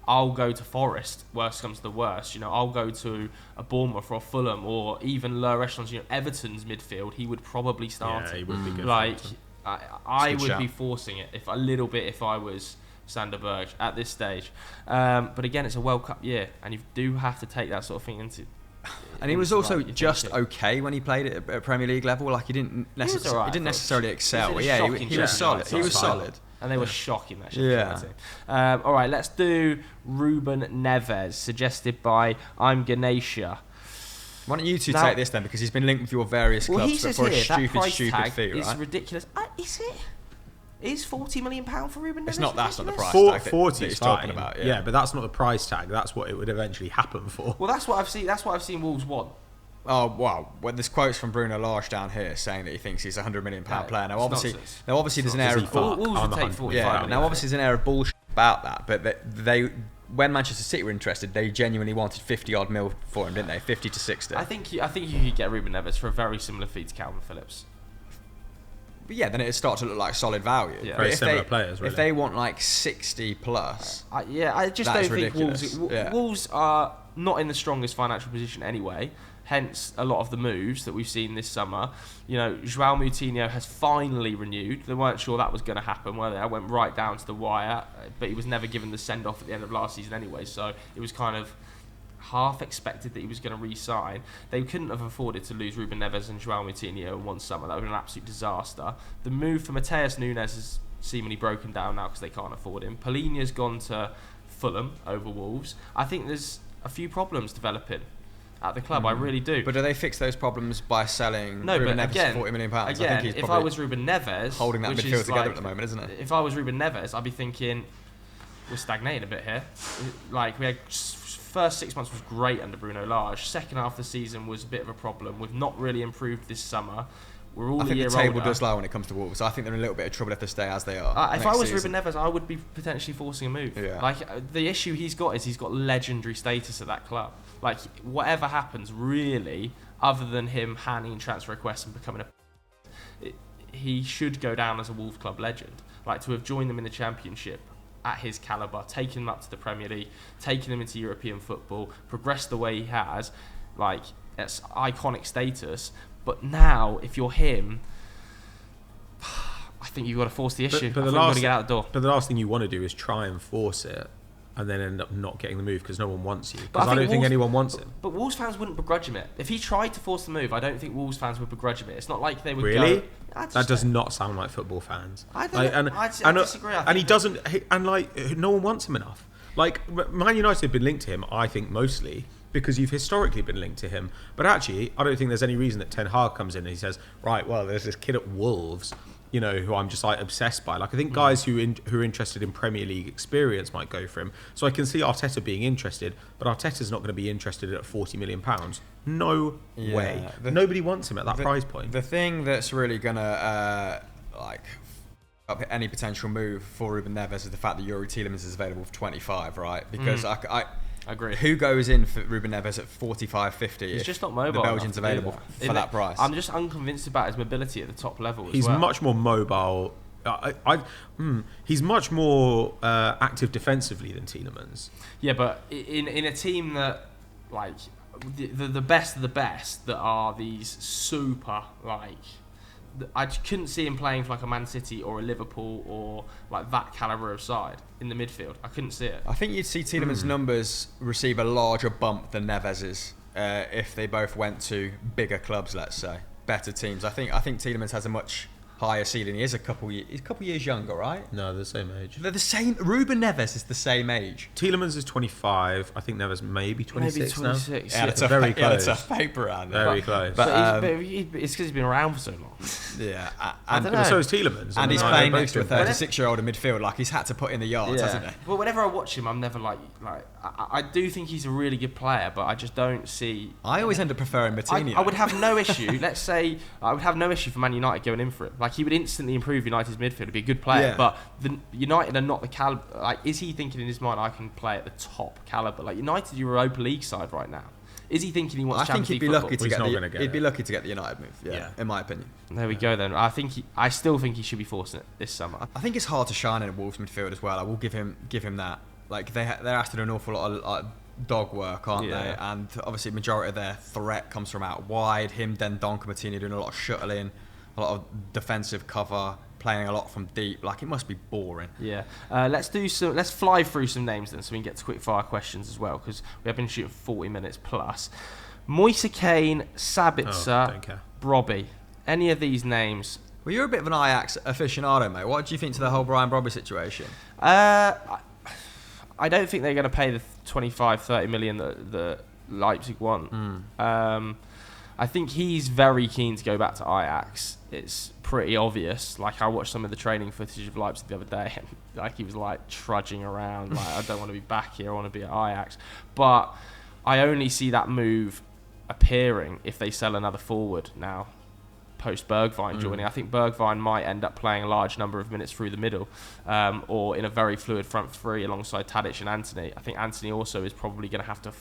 I'll go to Forest, worst comes to the worst. I'll go to a Bournemouth or a Fulham or even lower echelons. Everton's midfield, he would probably start. Yeah, he would be good for Like, Everton. I Good would shout. be forcing it if I was Sander Berg at this stage. But again, it's a World Cup year, and you do have to take that sort of thing into. And he was into, also like, your just thinking. okay when he played at Premier League level. Like, he didn't was necessarily, alright, I thought. necessarily excel. He was Yeah, shocking he was Sheffield solid. United He was side. solid. And they were shocking that shit. Yeah. All right, let's do Ruben Neves, suggested by I'm Ganesha. Why don't you two Now- take this then, because he's been linked with your various Well, he clubs says for a here that stupid, price stupid tag fee, is right? ridiculous. Is it? Is £40 million for Ruben Neves? It's not. That's not the ridiculous? price tag that 40 he's is talking fine. about. Yeah, but that's not the price tag. That's what it would eventually happen for. Well, that's what I've seen. That's what I've seen Wolves want. Oh wow! Well, there's quotes from Bruno Lage down here saying that he thinks he's a £100 million No, player. Now, it's obviously, nonsense. there's an air Does of he fuck? Wolves I'm would take 100 45 yeah. million. Now, obviously, there's an air of bullshit about that. But they when Manchester City were interested, they genuinely wanted 50 odd mil for him, didn't they? 50 to 60. I think you could get Ruben Neves for a very similar fee to Calvin Phillips. But yeah, then it'd start to look like solid value. Yeah. But Very if similar they, players, really. If they want like 60 plus, I just That don't is think ridiculous. Yeah. Wolves are not in the strongest financial position anyway. Hence, a lot of the moves that we've seen this summer. João Moutinho has finally renewed. They weren't sure that was going to happen, were they? I went right down to the wire, but he was never given the send-off at the end of last season anyway, so it was kind of half expected that he was going to re-sign. They couldn't have afforded to lose Ruben Neves and João Moutinho in one summer. That would have been an absolute disaster. The move for Mateus Nunes has seemingly broken down now because they can't afford him. Polina's gone to Fulham over Wolves. I think there's a few problems developing at the club. I really do. but do they fix those problems by selling No, Ruben but Neves again, for £40 million? I again, think he's if I was Ruben Neves, holding that which midfield is together like- at the moment, isn't it? If I was Ruben Neves, I'd be thinking we're stagnating a bit here. Like, we had first 6 months was great under Bruno Lage. Second half of the season was a bit of a problem. We've not really improved this summer. We're all I a think year the table older. does lie when it comes to Wolves. I think they're in a little bit of trouble if they stay as they are. If I was Ruben Neves, I would be potentially forcing a move. Yeah. Like, the issue he's got is he's got legendary status at that club. Like, whatever happens, really, other than him handing in transfer requests and becoming he should go down as a Wolves club legend. Like, to have joined them in the Championship at his calibre, taken them up to the Premier League, taken them into European football, progressed the way he has, like, it's iconic status. But now, if you're him, I think you've got to force the issue. But you've got to get out the door. But the last thing you want to do is try and force it and then end up not getting the move because no one wants you. Because I don't think anyone wants him. But Wolves fans wouldn't begrudge him it. If he tried to force the move, I don't think Wolves fans would begrudge him it. It's not like they would Really? go... That does not sound like football fans. I disagree. And he doesn't... And, like, no one wants him enough. Like, Man United have been linked to him, I think, mostly because you've historically been linked to him. But actually, I don't think there's any reason that Ten Hag comes in and he says, right, well, there's this kid at Wolves, you know, who I'm just like obsessed by. Like, I think guys who are interested in Premier League experience might go for him. So I can see Arteta being interested, but Arteta's not going to be interested at £40 million. No way. Nobody wants him at that price point. The thing that's really going to up any potential move for Ruben Neves is the fact that Youri Tielemans is available for 25, right? Because I agree. Who goes in for Ruben Neves at 45, 50? He's just not mobile. The Belgian's available for that price. I'm just unconvinced about his mobility at the top level. He's much more mobile. He's much more active defensively than Tielemans. Yeah, but in a team that, like, the best of the best that are these super, like... I couldn't see him playing for like a Man City or a Liverpool or like that calibre of side in the midfield. I couldn't see it. I think you'd see Tielemans' numbers receive a larger bump than Neves's if they both went to bigger clubs, let's say, better teams. I think Tielemans has a much higher ceiling. He's a couple years younger, right? No, they're the same age. They're the same. Ruben Neves is the same age. Tielemans is 25. I think Neves maybe 26 now. Yeah, it's very close. It's a paper round. Very close. But it's because he's been around for so long. Yeah, I don't know. So is Tielemans. And he's playing next to a 36-year-old in midfield. Like, he's had to put in the yards, hasn't he? But whenever I watch him, I'm never like I do think he's a really good player, but I just don't see. I always end up preferring Matinho. I would have no issue. Let's say I would have no issue for Man United going in for him. Like, he would instantly improve United's midfield. He'd be a good player, Yeah. but the United are not the caliber. Like, is he thinking in his mind, I can play at the top caliber? Like, United Europa League side right now. Is he thinking he wants Champions League football? He'd be lucky to get the United move. Yeah, in my opinion. There we go then. I still think he should be forcing it this summer. I think it's hard to shine in a Wolves midfield as well. I will give him that. Like, they're asked to do an awful lot of dog work, aren't they? And obviously, majority of their threat comes from out wide. Him, Dendoncker, Matinho doing a lot of shuttling, a lot of defensive cover, playing a lot from deep. Like, it must be boring. Yeah. Let's fly through some names then, so we can get to quick fire questions as well, because we have been shooting 40 minutes plus. Moise Kean, Sabitzer, Brobby. Any of these names? Well, you're a bit of an Ajax aficionado, mate. What do you think to the whole Brian Brobby situation? I don't think they're going to pay the 25-30 million that Leipzig want. I think he's very keen to go back to Ajax. It's pretty obvious. Like, I watched some of the training footage of Leipzig the other day, and like, he was like trudging around. Like, I don't want to be back here. I want to be at Ajax. But I only see that move appearing if they sell another forward now, post Bergwijn joining. I think Bergwijn might end up playing a large number of minutes through the middle, or in a very fluid front three alongside Tadic and Antony. I think Antony also is probably going to have to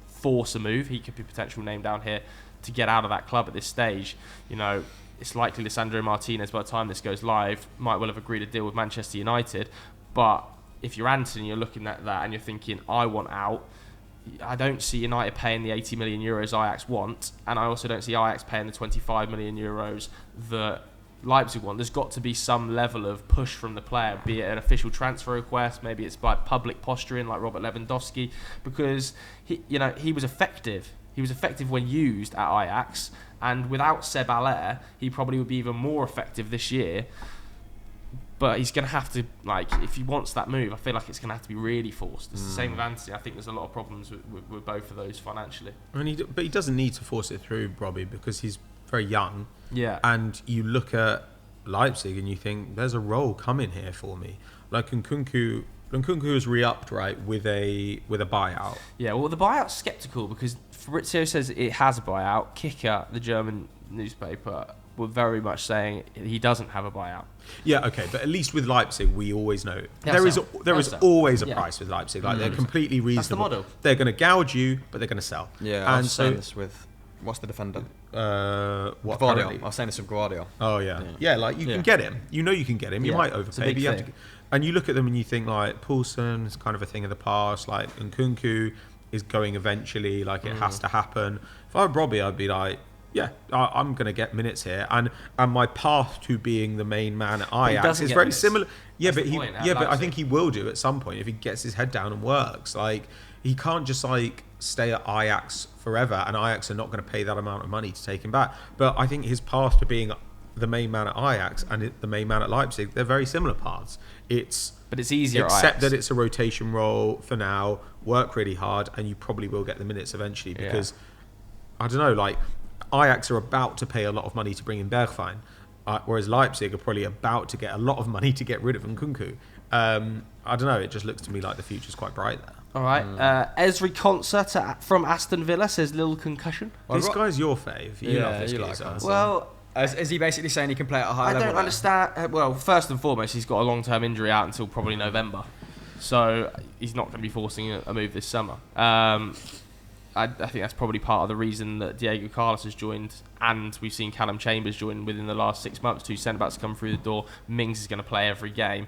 force a move. He could be potential name down here to get out of that club at this stage. You know, it's likely Lisandro Martinez, by the time this goes live, might well have agreed a deal with Manchester United. But if you're Antony, you're looking at that and you're thinking, I want out. I don't see United paying the 80 million euros Ajax want, and I also don't see Ajax paying the 25 million euros that Leipzig want. There's got to be some level of push from the player, be it an official transfer request, maybe it's by public posturing like Robert Lewandowski, because he was effective. He was effective when used at Ajax, and without Seb Allaire, he probably would be even more effective this year. But he's going to have to, like, if he wants that move, I feel like it's going to have to be really forced. It's the same with Antony. I think there's a lot of problems with both of those financially. But he doesn't need to force it through, Robbie, because he's very young. Yeah. And you look at Leipzig and you think, there's a role coming here for me. Like Nkunku is re-upped, right, with a buyout. Yeah, well, the buyout's sceptical because Fabrizio says it has a buyout. Kicker, the German newspaper, were very much saying he doesn't have a buyout. Yeah, okay, but at least with Leipzig, we always know Yeah, there so. is always a price with Leipzig. Like they're completely reasonable. That's the model. They're going to gouge you, but they're going to sell. Yeah, and I was saying so this with what's the defender? what? Guardiola. Currently? I was saying this with Guardiola. Oh yeah. Like you can get him. You know you can get him. You Yeah, might it's a overpay, big but you have thing. to. And you look at them and you think like Poulsen is kind of a thing of the past. Like Nkunku is going eventually. Like it has to happen. If I were Robbie, I'd be like, yeah, I'm going to get minutes here, and my path to being the main man at Ajax doesn't is get very minutes. similar. Yeah, That's but the point at but I Leipzig. think he will do at some point if he gets his head down and works. Like he can't just like stay at Ajax forever, and Ajax are not going to pay that amount of money to take him back. But I think his path to being the main man at Ajax and the main man at Leipzig, they're very similar paths. But it's easier. Except Ajax. that it's a rotation role for now. Work really hard, and you probably will get the minutes eventually because I don't know. Like Ajax are about to pay a lot of money to bring in Bergwijn, whereas Leipzig are probably about to get a lot of money to get rid of Nkunku. I don't know. It just looks to me like the future's quite bright there. All right. Esri Konsa from Aston Villa says little concussion. This guy's your fave. You love this you geezer. like Well, Is he basically saying he can play at a high I level? don't understand. Well, first and foremost, he's got a long-term injury out until probably November, so he's not going to be forcing a move this summer. I think that's probably part of the reason that Diego Carlos has joined, and we've seen Callum Chambers join within the last 6 months. 2 centre-backs come through the door. Mings is going to play every game.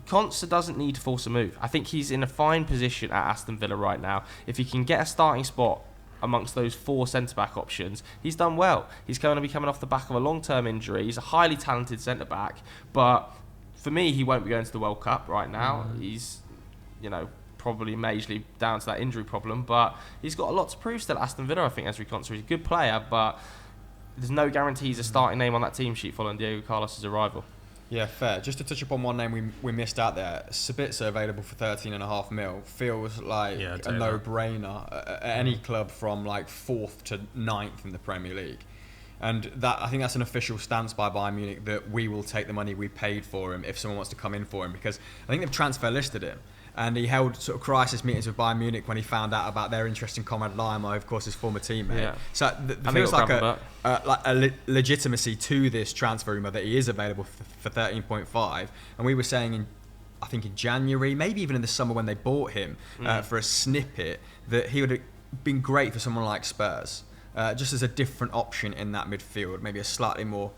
Konsa doesn't need to force a move. I think he's in a fine position at Aston Villa right now. If he can get a starting spot amongst those 4 centre-back options, he's done well. He's going to be coming off the back of a long-term injury. He's a highly talented centre-back, but for me, he won't be going to the World Cup right now. He's, probably majorly down to that injury problem, but he's got a lot to prove still at Aston Villa. I think Esri Konsa is a good player, but there's no guarantee he's a starting name on that team sheet following Diego Carlos' arrival. Yeah, fair. Just to touch upon one name we missed out there, Sabitzer available for 13.5 mil feels like a no-brainer at any club from like 4th to 9th in the Premier League. And I think that's an official stance by Bayern Munich that we will take the money we paid for him if someone wants to come in for him, because I think they've transfer listed him. And he held sort of crisis meetings with Bayern Munich when he found out about their interest in Konrad Laimer, of course, his former teammate. Yeah. So there feels like a legitimacy to this transfer rumour that he is available for 13.5. And we were saying, I think in January, maybe even in the summer when they bought him for a snippet, that he would have been great for someone like Spurs, just as a different option in that midfield, maybe a slightly more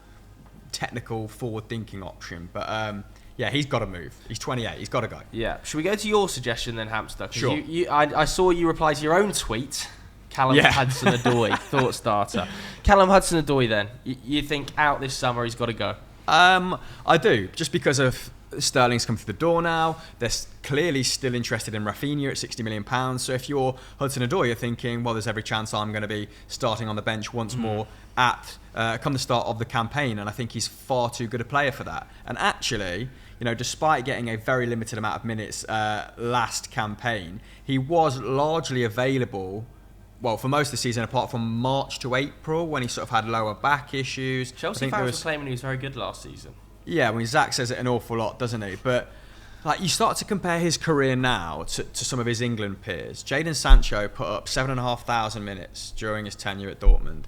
technical, forward-thinking option. But yeah, he's got to move. He's 28. He's got to go. Yeah. Should we go to your suggestion then, Hamster? Sure. I saw you reply to your own tweet. Callum Hudson-Odoi, thought starter. Callum Hudson-Odoi then. You think out this summer he's got to go? I do, just because of Sterling's come through the door now. They're clearly still interested in Rafinha at £60 million. So if you're Hudson-Odoi, you're thinking, well, there's every chance I'm going to be starting on the bench once more at come the start of the campaign. And I think he's far too good a player for that. And actually, despite getting a very limited amount of minutes last campaign, he was largely available, well, for most of the season, apart from March to April, when he sort of had lower back issues. Chelsea fans were claiming he was very good last season. Yeah, I mean, Zach says it an awful lot, doesn't he? But you start to compare his career now to some of his England peers. Jadon Sancho put up 7,500 minutes during his tenure at Dortmund.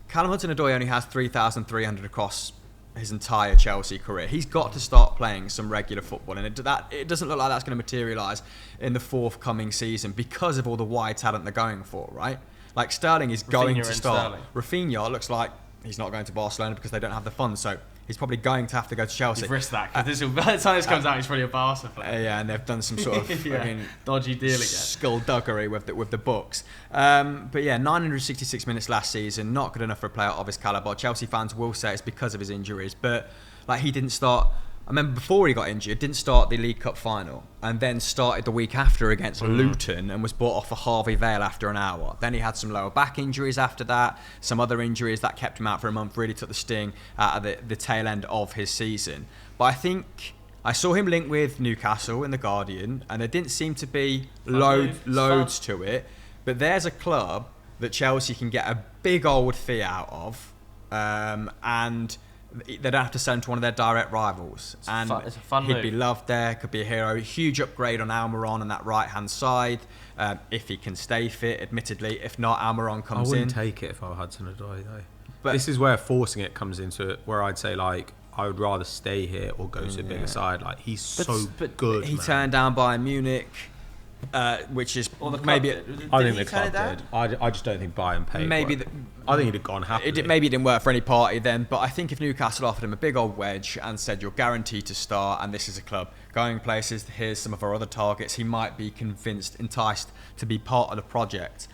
Callum Hudson-Odoi only has 3,300 across his entire Chelsea career. He's got to start playing some regular football, and it doesn't look like that's going to materialise in the forthcoming season because of all the wide talent they're going for, right? Like Sterling is going to start. Rafinha looks like he's not going to Barcelona because they don't have the funds, so he's probably going to have to go to Chelsea. You've risked that, because by the time this comes out, he's probably a Barca player. Yeah, and they've done some sort of dodgy deal again. Skullduggery with the books. But yeah, 966 minutes last season, not good enough for a player of his calibre. Chelsea fans will say it's because of his injuries, but he didn't start. I remember before he got injured, didn't start the League Cup final, and then started the week after against Luton and was brought off for Harvey Vale after an hour. Then he had some lower back injuries after that, some other injuries that kept him out for a month, really took the sting out of the tail end of his season. But I think I saw him linked with Newcastle in The Guardian, and there didn't seem to be loads to it. But there's a club that Chelsea can get a big old fee out of, and they don't have to send to one of their direct rivals. It's a fun he'd move. be loved there, could be a hero. Huge upgrade on Almiron on that right-hand side, if he can stay fit, admittedly. If not, Almiron comes in. I wouldn't take it if I were Hudson-Odoi, though. But this is where forcing it comes into it, where I'd say like I would rather stay here or go to a bigger side. Like he's so good. He man. turned down Bayern Munich, which is maybe. I think the club did. I just don't think Bayern paid. Maybe I think he'd have gone happily. Maybe it didn't work for any party then, but I think if Newcastle offered him a big old wedge and said you're guaranteed to start and this is a club going places, here's some of our other targets, he might be enticed to be part of the project.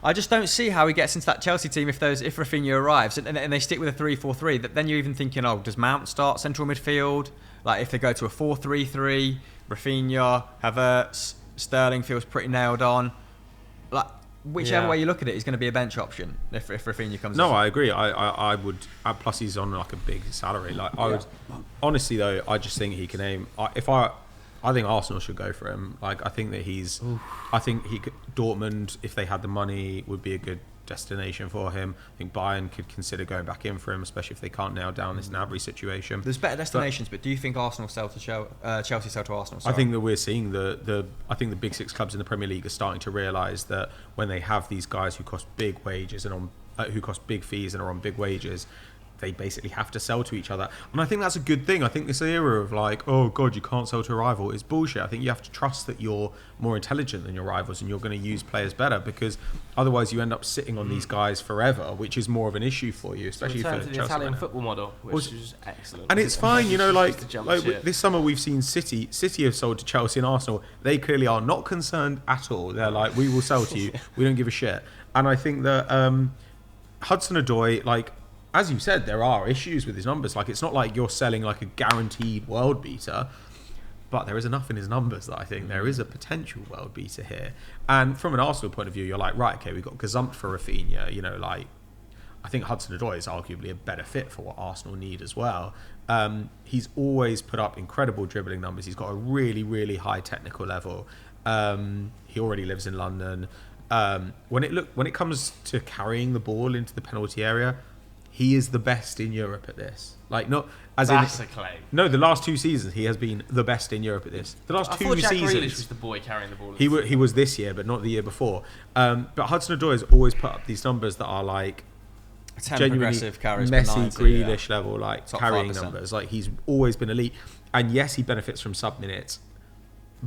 I just don't see how he gets into that Chelsea team if Rafinha arrives and they stick with a 3-4-3. Then you're even thinking, does Mount start central midfield? Like if they go to a 4-3-3, Rafinha, Havertz, Sterling feels pretty nailed on. Like whichever way you look at it, he's going to be a bench option if Rafinha comes. No, I agree. I would. Plus, he's on like a big salary. Like I would. Honestly, though, I just think he can aim. I think Arsenal should go for him. Like I think that he's. I think he could, Dortmund, if they had the money, would be a good destination for him. I think Bayern could consider going back in for him, especially if they can't nail down this Gnabry situation. There's better destinations, but do you think Arsenal sell to Chelsea sell to Arsenal? Sorry. I think that we're seeing I think the big six clubs in the Premier League are starting to realise that when they have these guys who cost big wages and who cost big fees and are on big wages, they basically have to sell to each other. And I think that's a good thing. I think this era of like, oh God, you can't sell to a rival is bullshit. I think you have to trust that you're more intelligent than your rivals and you're going to use players better, because otherwise you end up sitting on these guys forever, which is more of an issue for you, especially for the Italian football model, which is excellent. And it's fine, like this summer we've seen City have sold to Chelsea and Arsenal. They clearly are not concerned at all. They're like, we will sell to you. We don't give a shit. And I think that Hudson-Odoi, like, as you said, there are issues with his numbers. Like, it's not like you're selling like a guaranteed world beater, but there is enough in his numbers that I think there is a potential world beater here. And from an Arsenal point of view, you're like, right, okay, we've got Gazumped for Rafinha. Like, I think Hudson-Odoi is arguably a better fit for what Arsenal need as well. He's always put up incredible dribbling numbers. He's got a really, really high technical level. He already lives in London. When it comes to carrying the ball into the penalty area, he is the best in Europe at this. Like, not as that's a claim. No, the last 2 seasons he has been the best in Europe at this. The last 2 Jack seasons Grealish was the boy carrying the ball. He was this year, but not the year before. But Hudson-Odoi has always put up these numbers that are like genuinely Messi, Grealish level, like top carrying 5%. Numbers. Like, he's always been elite. And yes, he benefits from sub minutes,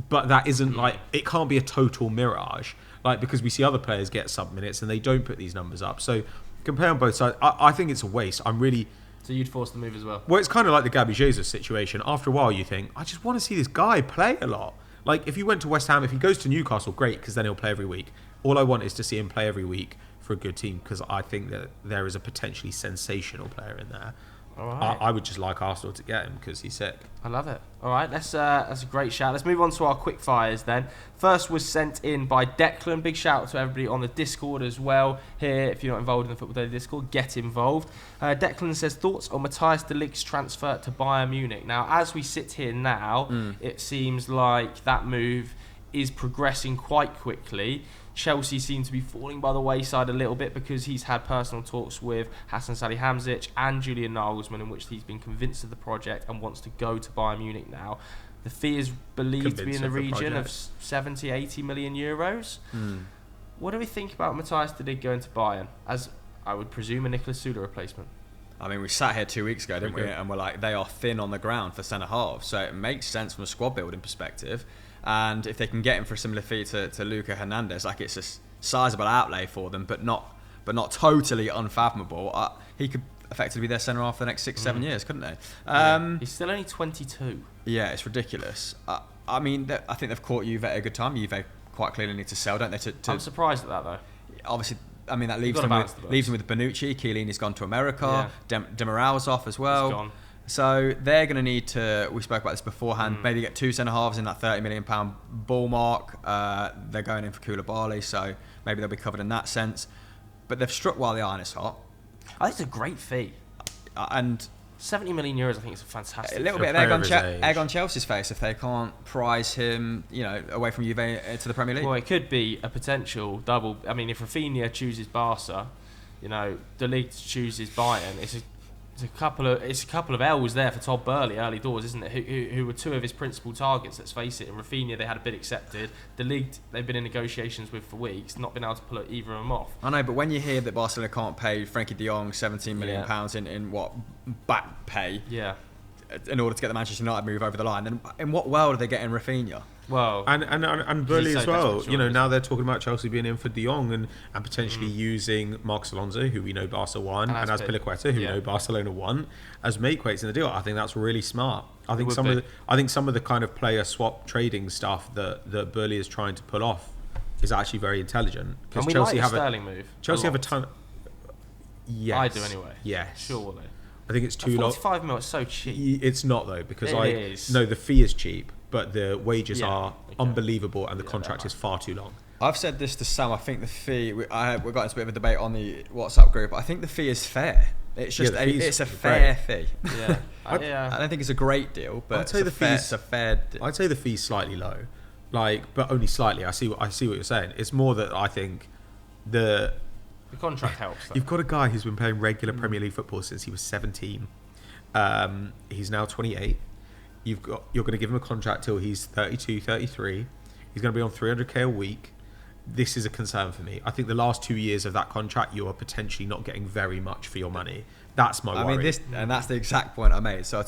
but that isn't like, it can't be a total mirage. Like, because we see other players get sub minutes and they don't put these numbers up. So compare on both sides. I think it's a waste. So you'd force the move as well? Well, it's kind of like the Gabby Jesus situation. After a while, you think, I just want to see this guy play a lot. Like, if he went to West Ham, if he goes to Newcastle, great, because then he'll play every week. All I want is to see him play every week for a good team, because I think that there is a potentially sensational player in there. All right. I would just like Arsenal to get him because he's sick. I love it. All right, that's a great shout. Let's move on to our quick fires then. First was sent in by Declan. Big shout out to everybody on the Discord as well. Here, if you're not involved in the Football Daily Discord, get involved. Declan says, thoughts on Matthias de Ligt's transfer to Bayern Munich. Now, as we sit here now, it seems like that move is progressing quite quickly. Chelsea seem to be falling by the wayside a little bit because he's had personal talks with Hasan Salihamidzic and Julian Nagelsmann in which he's been convinced of the project and wants to go to Bayern Munich now. The fee is believed to be in the region of 70, 80 million euros. What do we think about Matthias de Ligt going to Bayern as, I would presume, a Nicolas Sula replacement? I mean, we sat here 2 weeks ago, didn't we? And we're like, they are thin on the ground for centre-half. So it makes sense from a squad-building perspective. And if they can get him for a similar fee to Luca Hernandez, like, it's a sizable outlay for them, but not totally unfathomable. He could effectively be their centre half for the next 6-7 years, couldn't they? He's still only 22. Yeah, it's ridiculous. I mean, I think they've caught Juve at a good time. Juve quite clearly need to sell, don't they? I'm surprised at that, though. Obviously, I mean, that leaves them with Bonucci. Chiellini's gone to America. Yeah. Demiral's off as well. He's gone. So they're going to need to, we spoke about this beforehand, maybe get 2 centre-halves in that £30 million ball mark. They're going in for Koulibaly, so maybe they'll be covered in that sense. But they've struck while the iron is hot. I think it's a great fee. And 70 million euros, I think, is a fantastic. A little bit of egg on Chelsea's face if they can't prize him, away from Juve to the Premier League. Well, it could be a potential double. I mean, if Rafinha chooses Barca, De Ligt chooses Bayern, it's It's a couple of L's there for Todd Burley early doors, isn't it? Who were two of his principal targets. Let's face it. In Rafinha, they had a bid accepted. The league they've been in negotiations with for weeks, not been able to pull either of them off. I know, but when you hear that Barcelona can't pay Frankie De Jong £17 million in what back pay, in order to get the Manchester United move over the line, then in what world are they getting Rafinha? Well, and Burley as well. Sure, now they're talking about Chelsea being in for De Jong and potentially using Marcos Alonso, who we know Barca won, and Azpilicueta, who we know Barcelona won, as make-weights in the deal. I think that's really smart. I think some of the kind of player swap trading stuff that Burley is trying to pull off is actually very intelligent. Because Chelsea have Sterling move. Chelsea have a ton. Yes, I do anyway. Yes, surely. I think it's too low. 45 mil is so cheap. It's not though, because the fee is cheap, but the wages are unbelievable, and the contract is far too long. I've said this to Sam. I think the fee. We got into a bit of a debate on the WhatsApp group. I think the fee is fair. It's just it's a fair fee. Yeah, I don't think it's a great deal, but it's a fair deal. I'd say the fee's slightly low, but only slightly. I see what you're saying. It's more that I think the contract helps. Though. You've got a guy who's been playing regular Premier League football since he was 17. He's now 28. You're going to give him a contract till he's 32, 33. He's going to be on 300k a week. This is a concern for me. I think the last 2 years of that contract, you are potentially not getting very much for your money. That's my worry. And that's the exact point I made. So I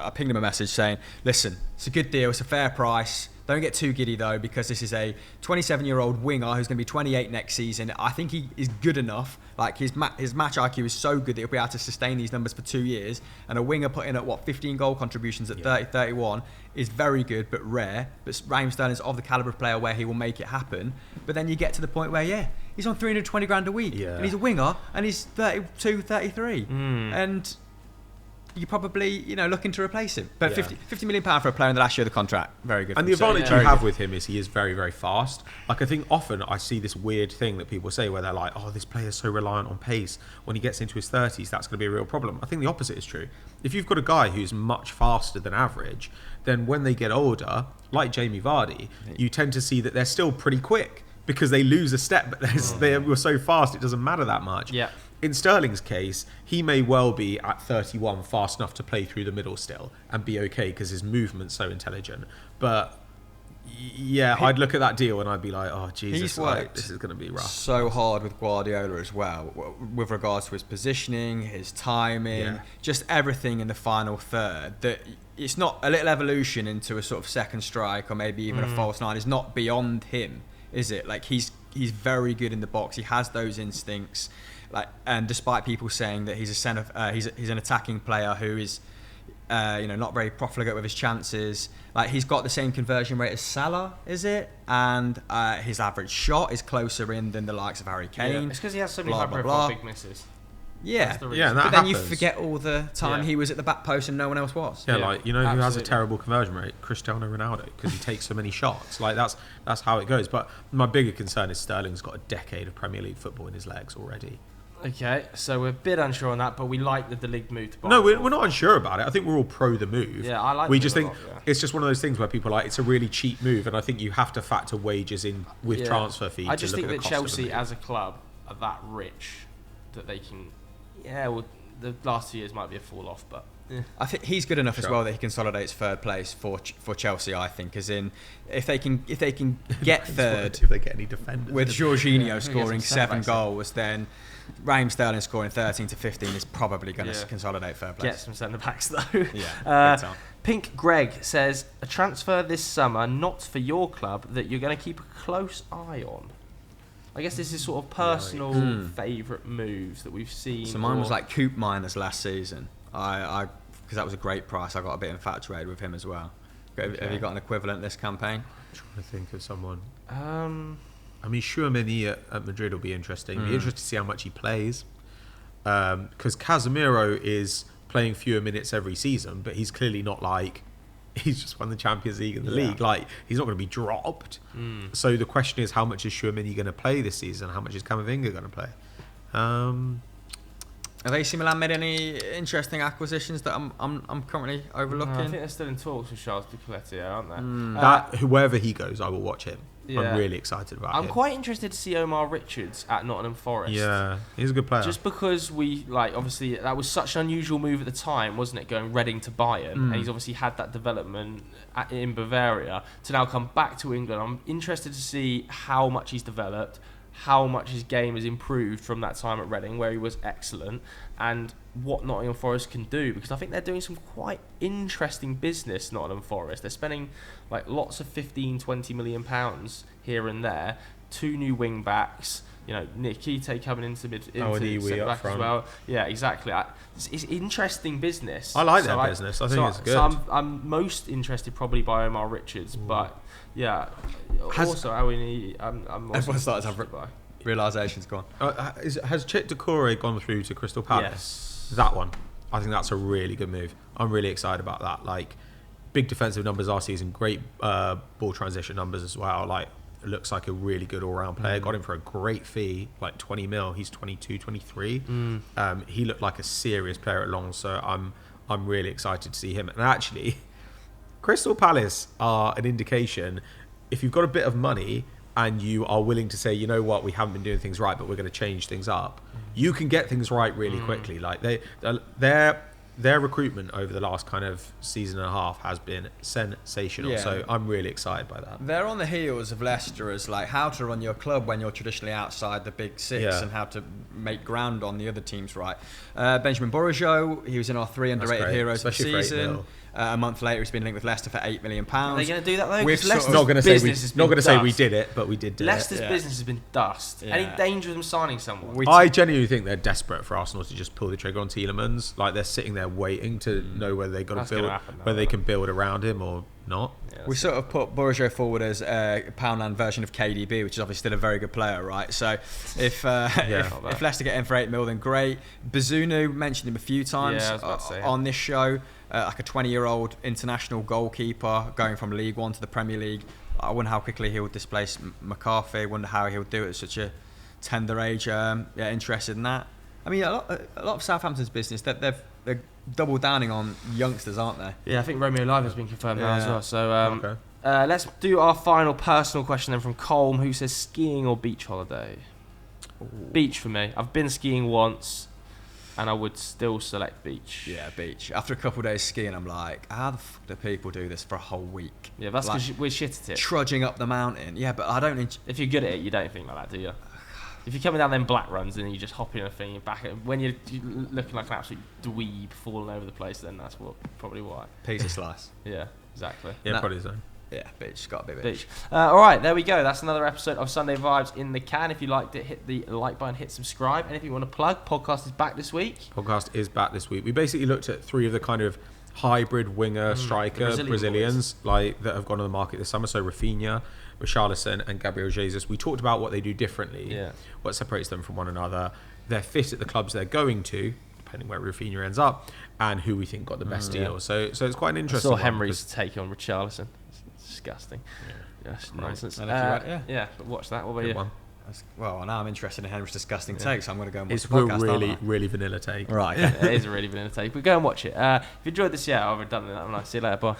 pinged him a message saying, listen, it's a good deal, it's a fair price. Don't get too giddy though, because this is a 27-year-old winger who's going to be 28 next season. I think he is good enough. Like his match IQ is so good that he'll be able to sustain these numbers for 2 years. And a winger putting at 15 goal contributions at 30, 31 is very good but rare. But Raheem Sterling's of the caliber of player where he will make it happen. But then you get to the point where he's on 320 grand a week, and he's a winger, and he's 32, 33, and you're probably looking to replace him. But £50 million for a player in the last year of the contract, very good. And the advantage you have with him is he is very, very fast. Like I think often I see this weird thing that people say where they're like, oh, this player's so reliant on pace. When he gets into his 30s, that's going to be a real problem. I think the opposite is true. If you've got a guy who's much faster than average, then when they get older, like Jamie Vardy, you tend to see that they're still pretty quick because they lose a step, but they were so fast it doesn't matter that much. Yeah. In Sterling's case, he may well be at 31 fast enough to play through the middle still and be okay because his movement's so intelligent. But I'd look at that deal and I'd be like, oh Jesus, this is going to be rough. So hard with Guardiola as well, with regards to his positioning, his timing, just everything in the final third. That it's not a little evolution into a sort of second strike or maybe even a false nine is not beyond him, is it? Like he's very good in the box. He has those instincts. And despite people saying that he's he's an attacking player who is, not very profligate with his chances. Like he's got the same conversion rate as Salah, is it? And his average shot is closer in than the likes of Harry Kane. Yeah, it's because he has so many high-profile big misses. Yeah, but then happens. You forget all the time he was at the back post and no one else was. Who has a terrible conversion rate? Cristiano Ronaldo, because he takes so many shots. Like that's how it goes. But my bigger concern is Sterling's got a decade of Premier League football in his legs already. Okay, so we're a bit unsure on that, but we like the league move to buy. No, we're not unsure about it. I think we're all pro the move. Yeah, I like. We just think it's just one of those things where people are like it's a really cheap move, and I think you have to factor wages in with transfer fees. I just think that Chelsea as a club are that rich that they can. Yeah, well, the last 2 years might be a fall off, but. Yeah. I think he's good enough as well that he consolidates third place for Chelsea. I think, as in, if they can get third, if they get any defenders, with Jorginho scoring 7 goals, then Raheem Sterling scoring 13 to 15 is probably going to consolidate third place. Get some centre backs though. Yeah. Pink Greg says a transfer this summer not for your club that you're going to keep a close eye on. I guess this is sort of personal favourite moves that we've seen. So mine was like Coop Miners last season. I because that was a great price. I got a bit infatuated with him as well. Have you got an equivalent this campaign? I'm trying to think of someone. I mean, Tchouaméni at Madrid will be interesting. Be interested to see how much he plays. Because Casemiro is playing fewer minutes every season, but he's clearly not like he's just won the Champions League and the league. Like he's not going to be dropped. So the question is, how much is Tchouaméni going to play this season? How much is Camavinga going to play? Have AC Milan made any interesting acquisitions that I'm currently overlooking? No, I think they're still in talks with Charles Ducletti, aren't they? That whoever he goes, I will watch him. Yeah. I'm really excited about him. I'm quite interested to see Omar Richards at Nottingham Forest. Yeah, he's a good player. Just because obviously that was such an unusual move at the time, wasn't it? Going Reading to Bayern, and he's obviously had that development in Bavaria to now come back to England. I'm interested to see how much he's developed, how much his game has improved from that time at Reading, where he was excellent, and what Nottingham Forest can do, because I think they're doing some quite interesting business. Nottingham Forest, they're spending lots of 15-20 million pounds here and there. 2 new wing backs, Nikita coming into centre back as well. Yeah, exactly. It's interesting business. I like that business. I think it's good. So I'm most interested probably by Omar Richards, but yeah. I'm Everyone starts to have realisations gone. Has Chet Doucouré gone through to Crystal Palace? Yes. That one. I think that's a really good move. I'm really excited about that. Big defensive numbers last season, great ball transition numbers as well. Looks like a really good all-round player. Got him for a great fee, 20 mil. He's 22, 23. He looked like a serious player at Long, so I'm really excited to see him. And actually, Crystal Palace are an indication. If you've got a bit of money and you are willing to say, you know what, we haven't been doing things right, but we're going to change things up, you can get things right really quickly. Their recruitment over the last kind of season and a half has been sensational. Yeah. So I'm really excited by that. They're on the heels of Leicester as how to run your club when you're traditionally outside the big six and how to make ground on the other teams right. Benjamin Bourigeaud, he was in our 3 underrated heroes of the season. A month later, he's been linked with Leicester for £8 million. Are they going to do that though? We're not going to say we did it, but we did do Leicester's it. business has been dust. Yeah. Any danger of them signing someone? I genuinely think they're desperate for Arsenal to just pull the trigger on Tielemans. They're sitting there waiting to know whether they they can build around him or not. Yeah, we sort of put Bourigeaud forward as a Poundland version of KDB, which is obviously still a very good player, right? So if Leicester get in for 8 mil, then great. Bazunu, mentioned him a few times on this show. A 20-year-old international goalkeeper going from League One to the Premier League. I wonder how quickly he would displace McCarthy. I wonder how he would do it at such a tender age. Interested in that. I mean, a lot of Southampton's business, they're double downing on youngsters, aren't they? Yeah, I think Romeo Live has been confirmed now as well. So let's do our final personal question then from Colm, who says skiing or beach holiday. Beach for me. I've been skiing once, and I would still select beach. Yeah, beach. After a couple of days skiing, I'm like, how the fuck do people do this for a whole week? Yeah, that's because we're shit at it. Trudging up the mountain. Yeah, but I don't... If you're good at it, you don't think like that, do you? If you're coming down them black runs and you just hop in a thing, you're back at, when you're looking like an absolute dweeb falling over the place, then that's probably why. Pizza slice. Yeah, exactly. Yeah, probably so. Yeah, beach. Got to be beach. All right, there we go. That's another episode of Sunday Vibes in the can. If you liked it, hit the like button, hit subscribe. Anything you want to plug? Podcast is back this week. We basically looked at 3 of the kind of hybrid winger striker Brazilians that have gone on the market this summer. So Rafinha, Richarlison and Gabriel Jesus. We talked about what they do differently, what separates them from one another, their fit at the clubs they're going to, depending where Rafinha ends up, and who we think got the best deal. So it's quite an interesting I saw Henry's take on Richarlison. Disgusting. That's nonsense. But watch that. What about you? Well, now I'm interested in Henry's disgusting take, so I'm going to go and watch the podcast. It's really vanilla take. Right. It is a really vanilla take. But go and watch it. If you enjoyed this, I've done that. See you later. Bye.